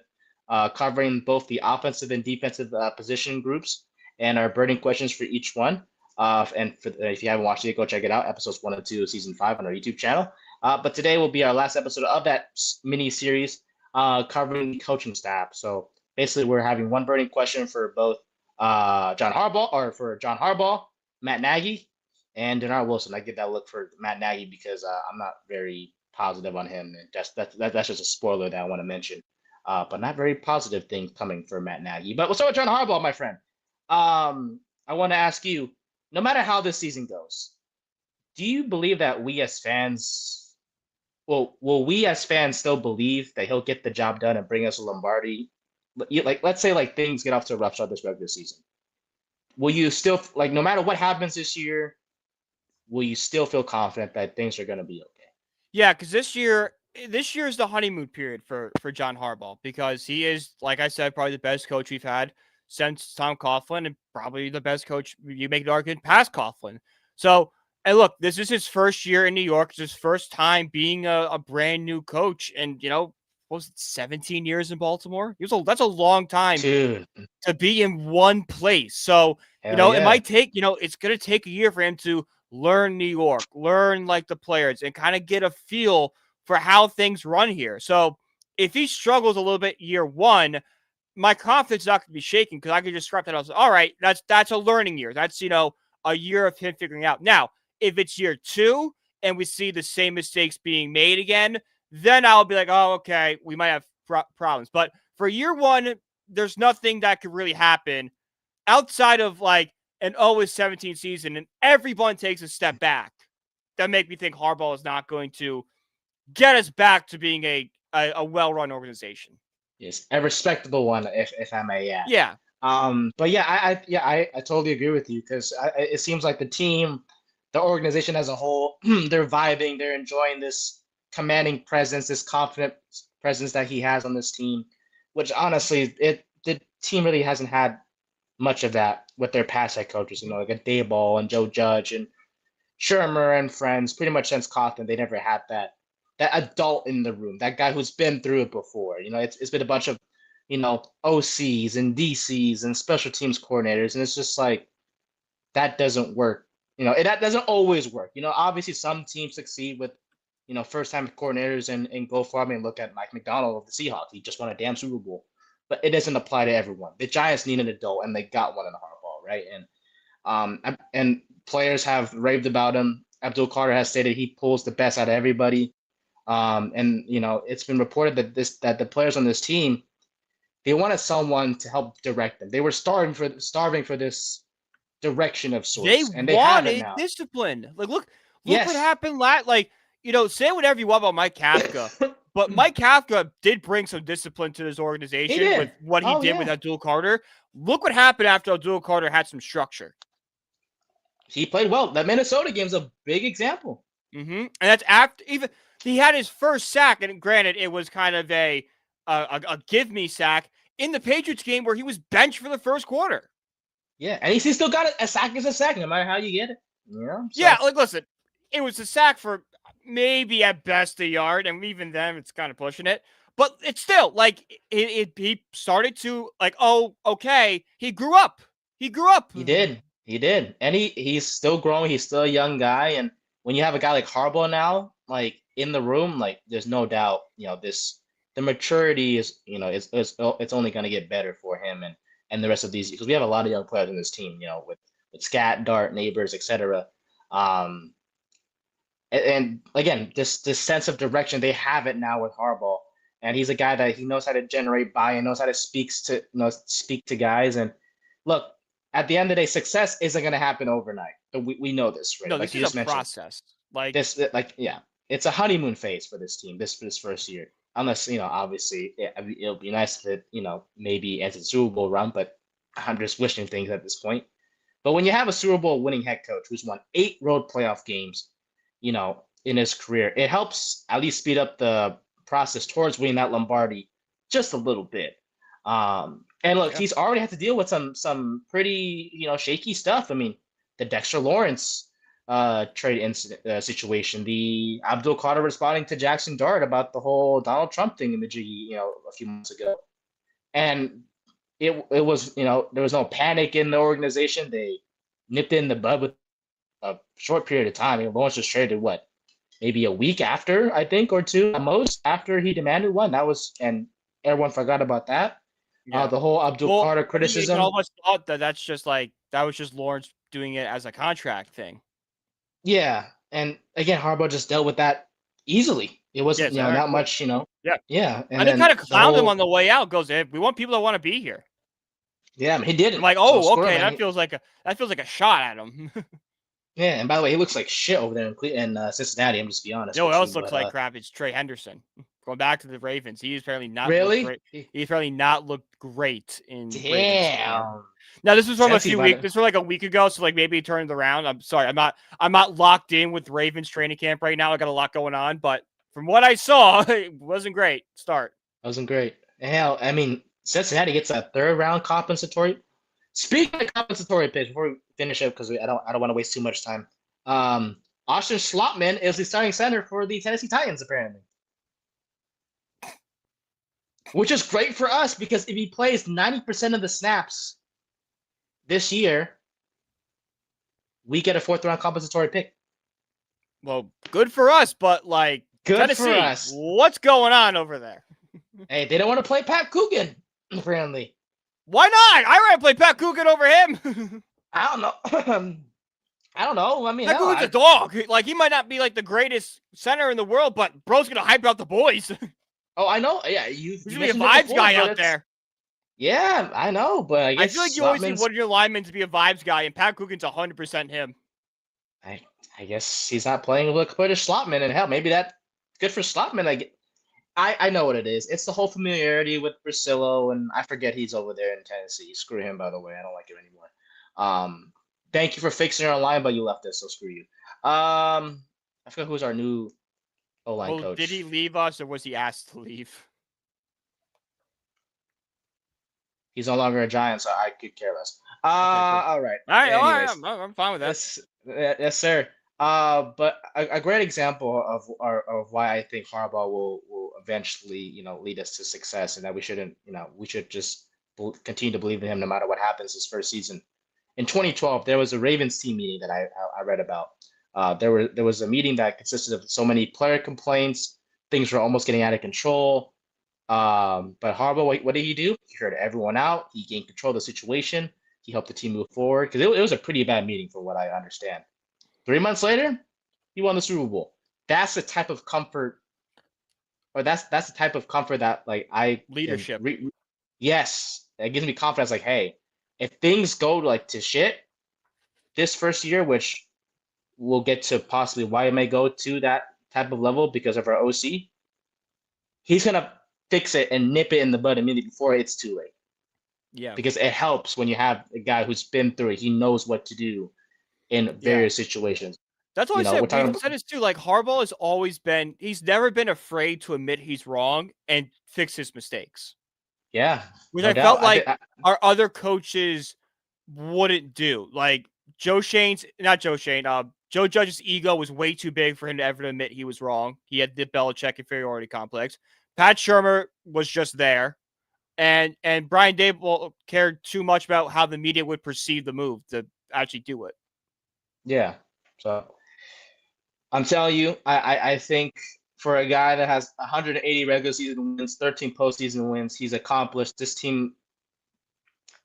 covering both the offensive and defensive position groups and our burning questions for each one. And if you haven't watched it, go check it out. Episodes 1 and 2 of season 5 on our YouTube channel. But today will be our last episode of that mini series covering the coaching staff. So basically, we're having one burning question for both John Harbaugh, Matt Nagy, and Denard Wilson. I give that look for Matt Nagy because I'm not very positive on him. And that's just a spoiler that I want to mention. But not very positive things coming for Matt Nagy. But we'll start with John Harbaugh, my friend. I want to ask you, no matter how this season goes, do you believe that we as fans, will we as fans still believe that he'll get the job done and bring us a Lombardi? Like, let's say like things get off to a rough start this regular season. Will you still like, no matter what happens this year, will you still feel confident that things are going to be okay? Yeah, because this year is the honeymoon period for John Harbaugh because he is, like I said, probably the best coach we've had since Tom Coughlin, and probably the best coach you make an argument past Coughlin. So, and look, this is his first year in New York. It's his first time being a brand new coach, and what was it, 17 years in Baltimore? That's a long time Dude, to be in one place. So, hell it yeah. might take, it's going to take a year for him to learn New York, learn like the players, and kind of get a feel for how things run here. So, if he struggles a little bit year one, my confidence is not going to be shaken because I could just scrap that out. All right, that's a learning year. That's a year of him figuring out. Now, if it's year two and we see the same mistakes being made again, then I'll be like, oh, okay, we might have problems. But for year one, there's nothing that could really happen outside of like an 0-17 season, and everyone takes a step back. That make me think Harbaugh is not going to get us back to being a well-run organization. Yes, a respectable one, if I may add. Yeah. But yeah, I totally agree with you because it seems like the team, the organization as a whole, they're vibing, they're enjoying this commanding presence, this confident presence that he has on this team, which honestly, the team really hasn't had much of that with their past head coaches, like a Dayball and Joe Judge and Shermer and friends. Pretty much since Coughlin, they never had that adult in the room, that guy who's been through it before. It's been a bunch of OCs and DCs and special teams coordinators, and it's just like that doesn't work. That doesn't always work. Obviously some teams succeed with first time coordinators and go for it. I mean, look at Mike McDonald of the Seahawks. He just won a damn Super Bowl. But it doesn't apply to everyone. The Giants need an adult, and they got one in the Harbaugh, right? And players have raved about him. Abdul Carter has stated he pulls the best out of everybody. And it's been reported that the players on this team, they wanted someone to help direct them. They were starving for this direction of They sorts, and they have it wanted now. discipline. Like, look Yes. what happened say whatever you want about Mike Kafka, but Mike Kafka did bring some discipline to this organization with what he did with Abdul Carter. Look what happened after Abdul Carter had some structure. He played well. That Minnesota game's a big example. And that's after even he had his first sack, and granted, it was kind of a give me sack in the Patriots game where he was benched for the first quarter. Yeah, and he still got it. A sack is a sack, no matter how you get it. So. Yeah, like listen, it was a sack for maybe at best a yard, and even then, it's kind of pushing it. But it's still like he started to like, oh, okay, he grew up. He grew up. He did, and he's still growing. He's still a young guy, and when you have a guy like Harbaugh now, like in the room, like there's no doubt, the maturity is, it's only going to get better for him and the rest of these, because we have a lot of young players in this team, with Scat, Dart, Neighbors, etc. And again, this sense of direction, they have it now with Harbaugh, and he's a guy that he knows how to generate buy-in, knows how to speak to guys. And look, at the end of the day, success isn't going to happen overnight. We know this, right? No, like this is a process. Like this, it's a honeymoon phase for this team. This first year, unless obviously it'll be nice if it maybe ends a Super Bowl run, but I'm just wishing things at this point. But when you have a Super Bowl winning head coach who's won 8 road playoff games, in his career, it helps at least speed up the process towards winning that Lombardi just a little bit. And look, he's already had to deal with some pretty shaky stuff. I mean, the Dexter Lawrence trade incident situation, the Abdul Carter responding to Jackson Dart about the whole Donald Trump thing in the G, a few months ago, and it was there was no panic in the organization. They nipped it in the bud with a short period of time. Lawrence was traded maybe a week after, I think, or two at most, after he demanded one. And everyone forgot about that. Yeah. The whole Abdul Well, Carter I think criticism. all of us thought that that was just Lawrence doing it as a contract thing. Yeah, and again, Harbaugh just dealt with that easily. It Yeah, wasn't, it's like, all right, not cool. much, Yeah. Yeah, and And they then kind of the clowned him whole on the way out. Goes, hey, we want people that want to be here. yeah, he I'm didn't. like, So oh, screw him, okay, man. that feels like a shot at him. Yeah, and by the way, he looks like shit over there in Cincinnati. I'm just be honest You know what with else you, looks but like crap? It's Trey Henderson. Going back to the Ravens, he's apparently not looked really, great. He's apparently not looked great in Ravens camp. damn, Now this was from a Cincy few weeks. This was like a week ago, so like maybe it turned around. I'm sorry, I'm not locked in with Ravens training camp right now. I got a lot going on, but from what I saw, it wasn't great. Start. wasn't great. Hell, I mean, Cincinnati gets a third round compensatory. Speaking of compensatory picks, before we finish up, because I don't want to waste too much time. Austin Schlottman is the starting center for the Tennessee Titans, apparently. Which is great for us because if he plays 90% of the snaps this year, we get a fourth round compensatory pick. Well, good for us, but like Good Tennessee, for us. what's going on over there? Hey, they don't want to play Pat Coogan, apparently. Why not? I rather play Pat Coogan over him. I don't know. I don't know. I mean, Pat Coogan's a dog. Like, he might not be like the greatest center in the world, but bro's gonna hype out the boys. Oh, I know. Yeah, He's gonna be a vibes guy out there. Yeah, I know, but I guess feel like you always need one of your linemen to be a vibes guy, and Pat Coogan's 100% him. I guess he's not playing with British Slotman, and hell, maybe that's good for Slotman. I know what it is. It's the whole familiarity with Brasillo, and I forget he's over there in Tennessee. Screw him, by the way. I don't like him anymore. Thank you for fixing our line, but you left us, so screw you. I forgot who's our new O-line coach. Did he leave us, or was he asked to leave? He's no longer a Giant, so I could care less. Okay, cool. All right. All right, I'm fine with that. Yes, sir. But a great example of why I think Harbaugh will eventually, lead us to success, and that we should just continue to believe in him no matter what happens this first season. In 2012, there was a Ravens team meeting that I read about. There was a meeting that consisted of so many player complaints, things were almost getting out of control. But Harbaugh, what did he do? He heard everyone out. He gained control of the situation. He helped the team move forward because it was a pretty bad meeting, from what I understand. 3 months later, he won the Super Bowl. That's the type of comfort, or that's the type of comfort that leadership. Yes, that gives me confidence. Like, hey, if things go to shit this first year, which we'll get to possibly why it may go to that type of level because of our OC, he's gonna fix it and nip it in the bud immediately before it's too late. Yeah. Because it helps when you have a guy who's been through it. He knows what to do in various situations. That's what I said. We've said this too. Like, Harbaugh has always been, he's never been afraid to admit he's wrong and fix his mistakes. Yeah. Which I felt like our other coaches wouldn't do. Like, Joe Judge's ego was way too big for him to ever admit he was wrong. He had the Belichick inferiority complex. Pat Shurmur was just there. And Brian Daboll cared too much about how the media would perceive the move to actually do it. Yeah. So I'm telling you, I think for a guy that has 180 regular season wins, 13 postseason wins, he's accomplished. This team,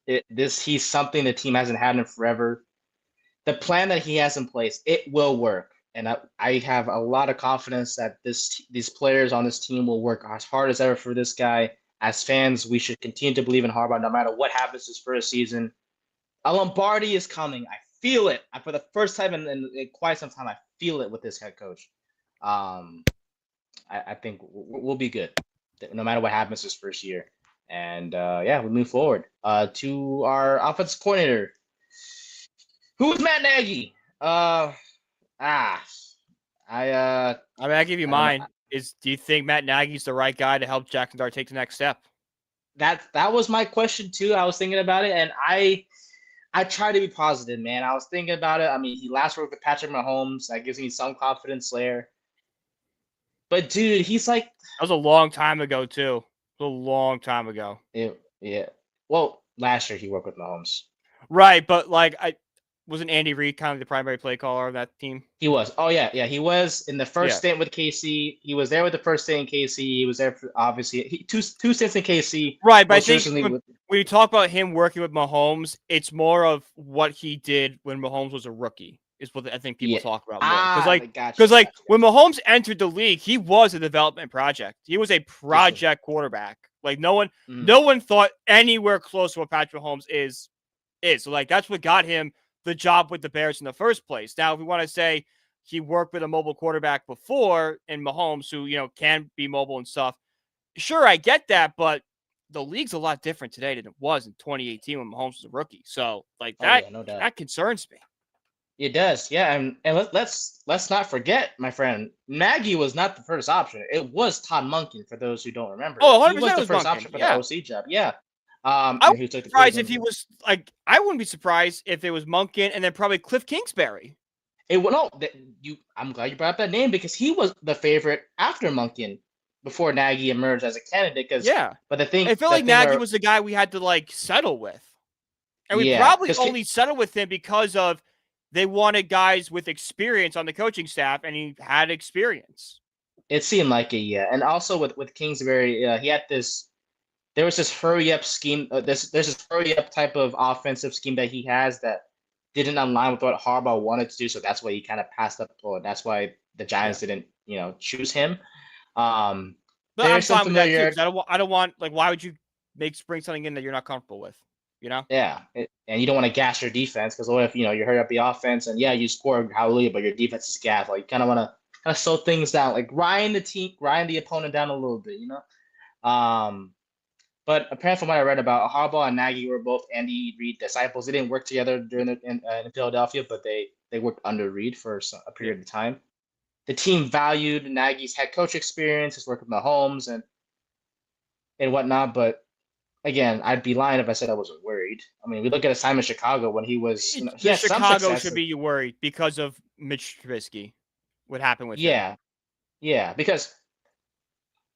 he's something the team hasn't had in forever. The plan that he has in place, it will work. And I have a lot of confidence that these players on this team will work as hard as ever for this guy. As fans, we should continue to believe in Harbaugh no matter what happens this first season. A Lombardi is coming. I feel it. For the first time in quite some time, I feel it with this head coach. I think we'll be good no matter what happens this first year. And we move forward to our offensive coordinator. Who is Matt Nagy? I give you mine. Do you think Matt Nagy's the right guy to help Jackson Dart take the next step? That was my question too. I was thinking about it, and I try to be positive, man. I was thinking about it. I mean, he last worked with Patrick Mahomes. That gives me some confidence there. But dude, he's like, that was a long time ago too. A long time ago. Yeah. Well, last year he worked with Mahomes. Right, but like wasn't Andy Reid kind of the primary play caller of that team? He was. Oh yeah, yeah. He was in the first Yeah. stint with KC. He was there with the first stint in KC. He was there for obviously two stints in KC. Right, but I Most think recently with when you talk about him working with Mahomes, it's more of what he did when Mahomes was a rookie, is what I think people yeah. talk about more. Ah, gotcha, Because gotcha, when gotcha. Mahomes entered the league, he was a development project. He was a For sure. quarterback. Like Mhm. no one thought anywhere close to what Patrick Mahomes is. So like that's what got him the job with the Bears in the first place. Now, if we want to say he worked with a mobile quarterback before in Mahomes, who can be mobile and stuff, sure, I get that, but the league's a lot different today than it was in 2018 when Mahomes was a rookie. So like Oh yeah, no doubt. that concerns me. It does, yeah, and let's not forget, my friend, Nagy was not the first option. It was Todd Monken, for those who don't remember. Oh, He was 100% the was first Monken. option for the Yeah. OC job, yeah. I And wouldn't he took be the surprised if Cleveland. he was like, I wouldn't be surprised if it was Monken and then probably Cliff Kingsbury. I'm glad you brought up that name because he was the favorite after Monken before Nagy emerged as a candidate. Yeah. But I feel like Nagy was the guy we had to like settle with. And we yeah, probably only settled with him because of they wanted guys with experience on the coaching staff, and he had experience. it seemed like it, yeah. And also with Kingsbury, he had this. There was this hurry up scheme. There's this hurry up type of offensive scheme that he has that didn't align with what Harbaugh wanted to do. So that's why he kind of passed up. Or that's why the Giants didn't, choose him. But I'm There's some fine with that too, familiarity. because I don't want like, why would you bring something in that you're not comfortable with? Yeah, and you don't want to gas your defense because what if you hurry up the offense and yeah you score hallelujah, but your defense is gas. Like you kind of want to slow things down, like grind the opponent down a little bit. But apparently from what I read about Harbaugh and Nagy were both Andy Reid disciples. They didn't work together during in Philadelphia, but they worked under Reid for a period of time. The team valued Nagy's head coach experience, his work with Mahomes and whatnot, but again, I'd be lying if I said I wasn't worried. I mean, we look at his time in Chicago when he was, he The had some Chicago success. should be worried because of Mitch Trubisky. What happened with him? Yeah, yeah, because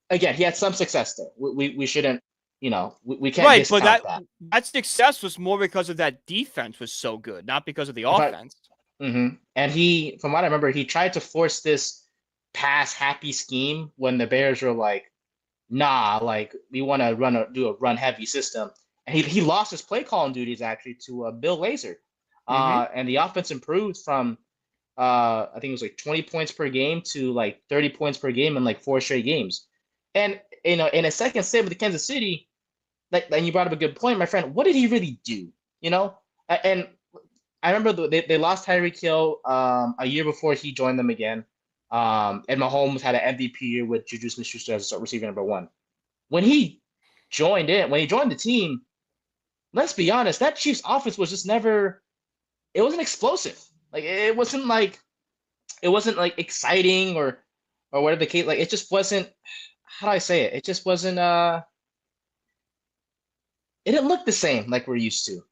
again, he had some success there. We shouldn't, we can't discount that. That success was more because of that defense was so good, not because of the offense. And he, from what I remember, he tried to force this pass happy scheme when the Bears were like, nah, like we want to do a run heavy system. And he lost his play calling duties actually to Bill Lazor. And the offense improved from I think it was like 20 points per game to like 30 points per game in like 4 straight games. And in a second stint with the Kansas City, like and you brought up a good point, my friend. What did he really do? And I remember they lost Tyreek Hill a year before he joined them again. And Mahomes had an MVP year with Juju Smith-Schuster as receiver number 1. When he joined the team, let's be honest, that Chiefs offense was just never. It wasn't explosive. Like it wasn't like exciting or whatever the case. Like it just wasn't. How do I say it? It just wasn't. It didn't look the same like we're used to.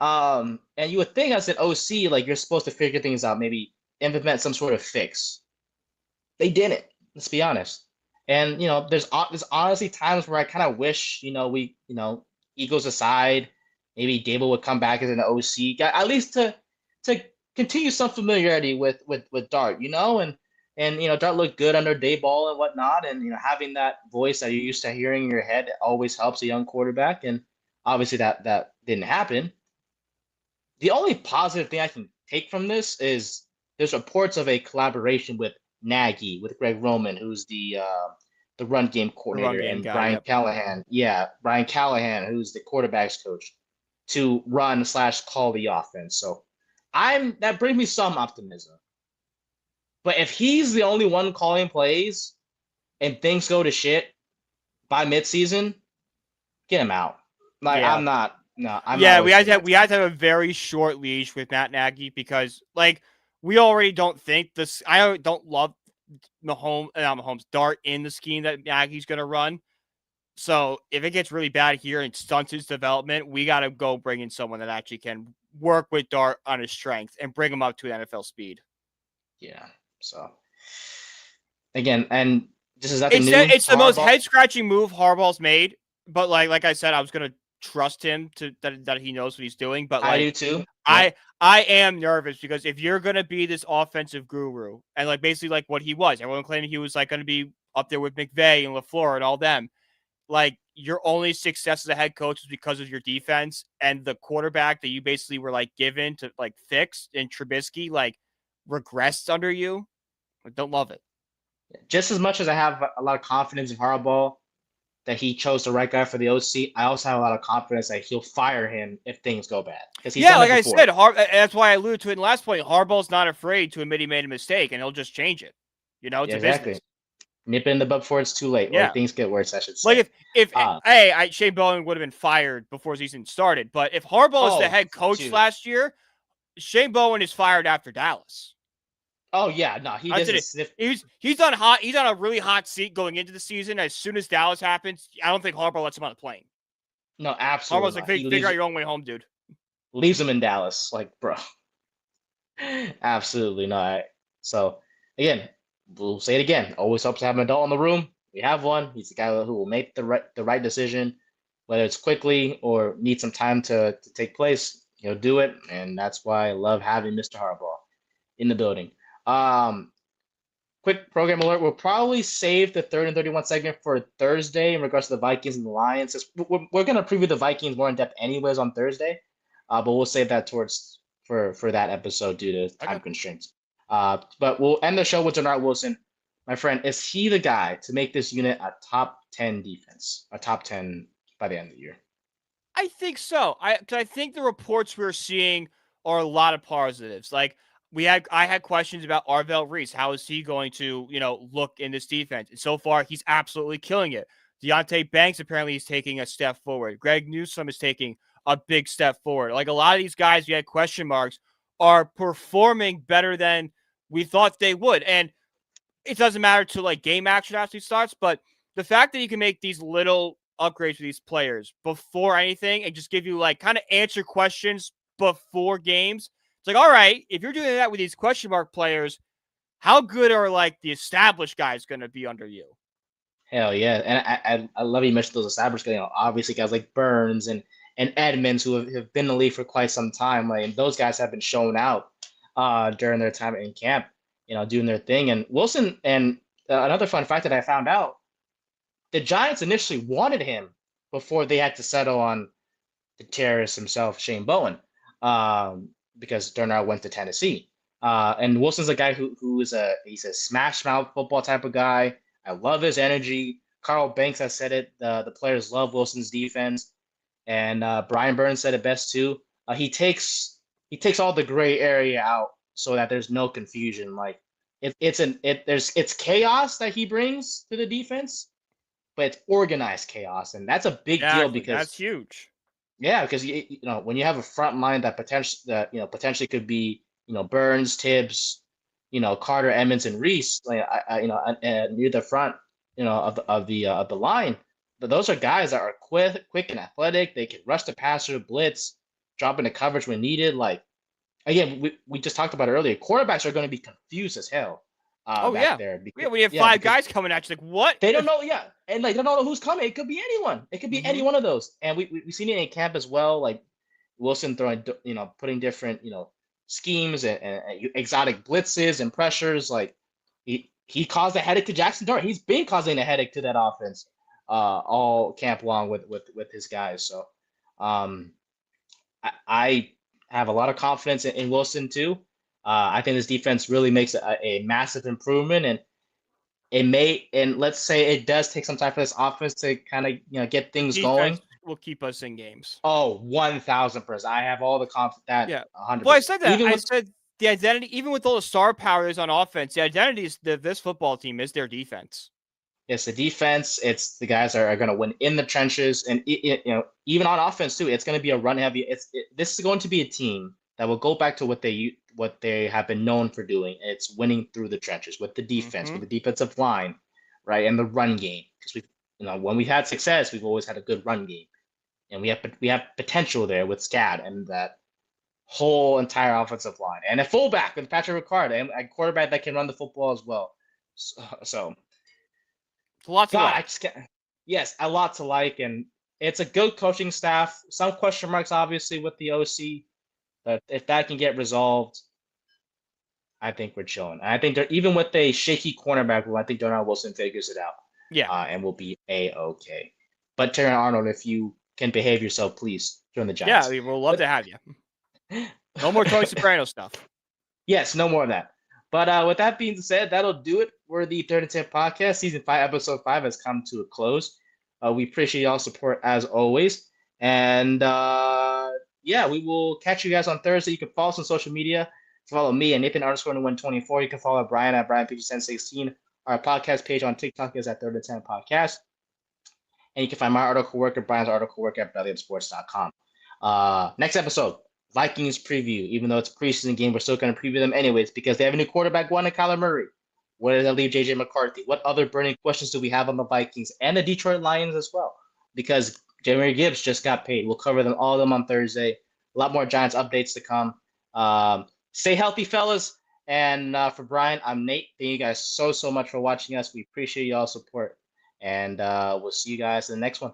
And you would think as an OC, like you're supposed to figure things out, maybe implement some sort of fix. They didn't. Let's be honest. And there's honestly times where I kind of wish we egos aside, maybe Dable would come back as an OC, at least to continue some familiarity with Dart, and Dart looked good under Dayball and whatnot, and having that voice that you're used to hearing in your head always helps a young quarterback, and obviously that didn't happen. The only positive thing I can take from this is there's reports of a collaboration with Nagy, with Greg Roman, who's the run game coordinator, and guy, Brian Callahan. Yeah, Brian Callahan, who's the quarterback's coach, to run/call the offense. So that brings me some optimism. But if he's the only one calling plays and things go to shit by midseason, get him out. Like I'm not. No, I'm not. We had to have a very short leash with Matt Nagy because we already don't think this. I don't love Dart in the scheme that Nagy's going to run. So if it gets really bad here and stunts his development, we got to go bring in someone that actually can work with Dart on his strength and bring him up to an NFL speed. Yeah. So again, and this is nothing new. It's the most head scratching move Harbaugh's made. But like I said, I was going to trust him that he knows what he's doing. But I like, do too. I am nervous because if you're gonna be this offensive guru and like basically like what he was, everyone claiming he was like gonna be up there with McVay and LaFleur and all them. Like your only success as a head coach is because of your defense, and the quarterback that you basically were like given to like fix in Trubisky like regressed under you. I don't love it. Just as much as I have a lot of confidence in Harbaugh that he chose the right guy for the OC, I also have a lot of confidence that he'll fire him if things go bad because he's Yeah, done it like I before. said, that's why I alluded to it in the last point. Harbaugh's not afraid to admit he made a mistake, and he'll just change it. You know, it's Yeah, a business. exactly. Nip it in the bud before it's too late, or Yeah. things get worse, I should Like say. if Shane Bowen would have been fired before the season started, but if Harbaugh is the Oh, head coach dude. last year, Shane Bowen is fired after Dallas. Oh yeah, no, he That's doesn't it. sniff. He's on hot. He's on a really hot seat going into the season. As soon as Dallas happens, I don't think Harbaugh lets him on the plane. No, absolutely Harbaugh's like, not. He figure out your own way home, dude. leaves him in Dallas. Like, bro, absolutely not. So again, we'll say it again. Always helps to have an adult in the room. We have one. He's the guy who will make the right decision, whether it's quickly or need some time to take place. He'll do it, and that's why I love having Mr. Harbaugh in the building. Quick program alert. We'll probably save the 3rd and 31 segment for Thursday in regards to the Vikings and the Lions. We're going to preview the Vikings more in depth anyways on Thursday, but we'll save that for that episode due to time constraints. But we'll end the show with Denard Wilson. My friend, is he the guy to make this unit a top 10 defense, a top 10 by the end of the year? I think so. I think the reports we're seeing are a lot of positives. Like I had questions about Arvell Reese. How is he going to, look in this defense? And so far, he's absolutely killing it. Deontay Banks apparently is taking a step forward. Greg Newsome is taking a big step forward. Like a lot of these guys, we had question marks, are performing better than we thought they would. And it doesn't matter to like game action actually starts, but the fact that you can make these little upgrades for these players before anything and just give you like kind of answer questions before games. It's like, all right, if you're doing that with these question mark players, how good are like the established guys going to be under you? Hell yeah, and I love you mentioned those established guys. Obviously guys like Burns and Edmonds who have been in the league for quite some time. Like, and those guys have been shown out during their time in camp, doing their thing. And Wilson, and another fun fact that I found out, the Giants initially wanted him before they had to settle on the terrorist himself, Shane Bowen, because Darnell went to Tennessee. And Wilson's a guy he's a smash mouth football type of guy. I love his energy. Carl Banks has said it. The players love Wilson's defense, and Brian Burns said it best too. He takes all the gray area out so that there's no confusion. Like it's chaos that he brings to the defense, but it's organized chaos, and that's a big deal because that's huge. Yeah, because when you have a front line that potentially could be Burns, Tibbs, Carter, Emmons, and Reese, like near the front of the line, but those are guys that are quick and athletic. They can rush the passer, blitz, drop into coverage when needed. Like again, we just talked about it earlier. Quarterbacks are going to be confused as hell. Back there. Because, we have five guys coming at you. Like what? They don't know. Yeah, and like they don't know who's coming. It could be anyone. It could be any one of those. And we've seen it in camp as well. Like Wilson throwing, putting different, schemes and exotic blitzes and pressures. Like he caused a headache to Jackson Dart. He's been causing a headache to that offense all camp long with his guys. So I have a lot of confidence in Wilson too. I think this defense really makes a massive improvement, and let's say it does take some time for this offense to kind of get things going. Will keep us in games. Oh, 1,000%. I have all the confidence that 100%. Well, I said that. I said the identity, even with all the star powers on offense, the identity is this football team is their defense. It's the defense. It's the guys that are going to win in the trenches, and even on offense too. It's going to be a run heavy. This is going to be a team that will go back to what they have been known for doing. It's winning through the trenches with the defense, with the defensive line, right, and the run game. Because when we've had success, we've always had a good run game, and we have potential there with Scad and that whole entire offensive line, and a fullback with Patrick Ricard, and a quarterback that can run the football as well. So lots of yes, a lot to like, and it's a good coaching staff. Some question marks, obviously, with the OC, but if that can get resolved, I think we're chilling. And I think even with a shaky cornerback room, I think Darnell Wilson figures it out. Yeah. And will be a-okay. But Terran Arnold, if you can behave yourself, please join the Yeah, Giants. we'll love to have you. No more Tony Soprano stuff. Yes, no more of that. But with that being said, that'll do it for the Third and 10 podcast. Season 5, episode 5 has come to a close. We appreciate y'all's support as always. And yeah, we will catch you guys on Thursday. You can follow us on social media. Follow me at Nathan_124. You can follow Brian at BrianPG1016. Our podcast page on TikTok is at Third and 10 Podcast. And you can find my article work at Brian's article work at BrilliantSports.com. Next episode, Vikings preview. Even though it's a preseason game, we're still going to preview them anyways because they have a new quarterback, one in Kyler Murray. Where does that leave JJ McCarthy? What other burning questions do we have on the Vikings and the Detroit Lions as well? Because Jahmyr Gibbs just got paid. We'll cover them all of them on Thursday. A lot more Giants updates to come. Stay healthy, fellas. And for Brian, I'm Nate. Thank you guys so much for watching us. We appreciate y'all's support. And we'll see you guys in the next one.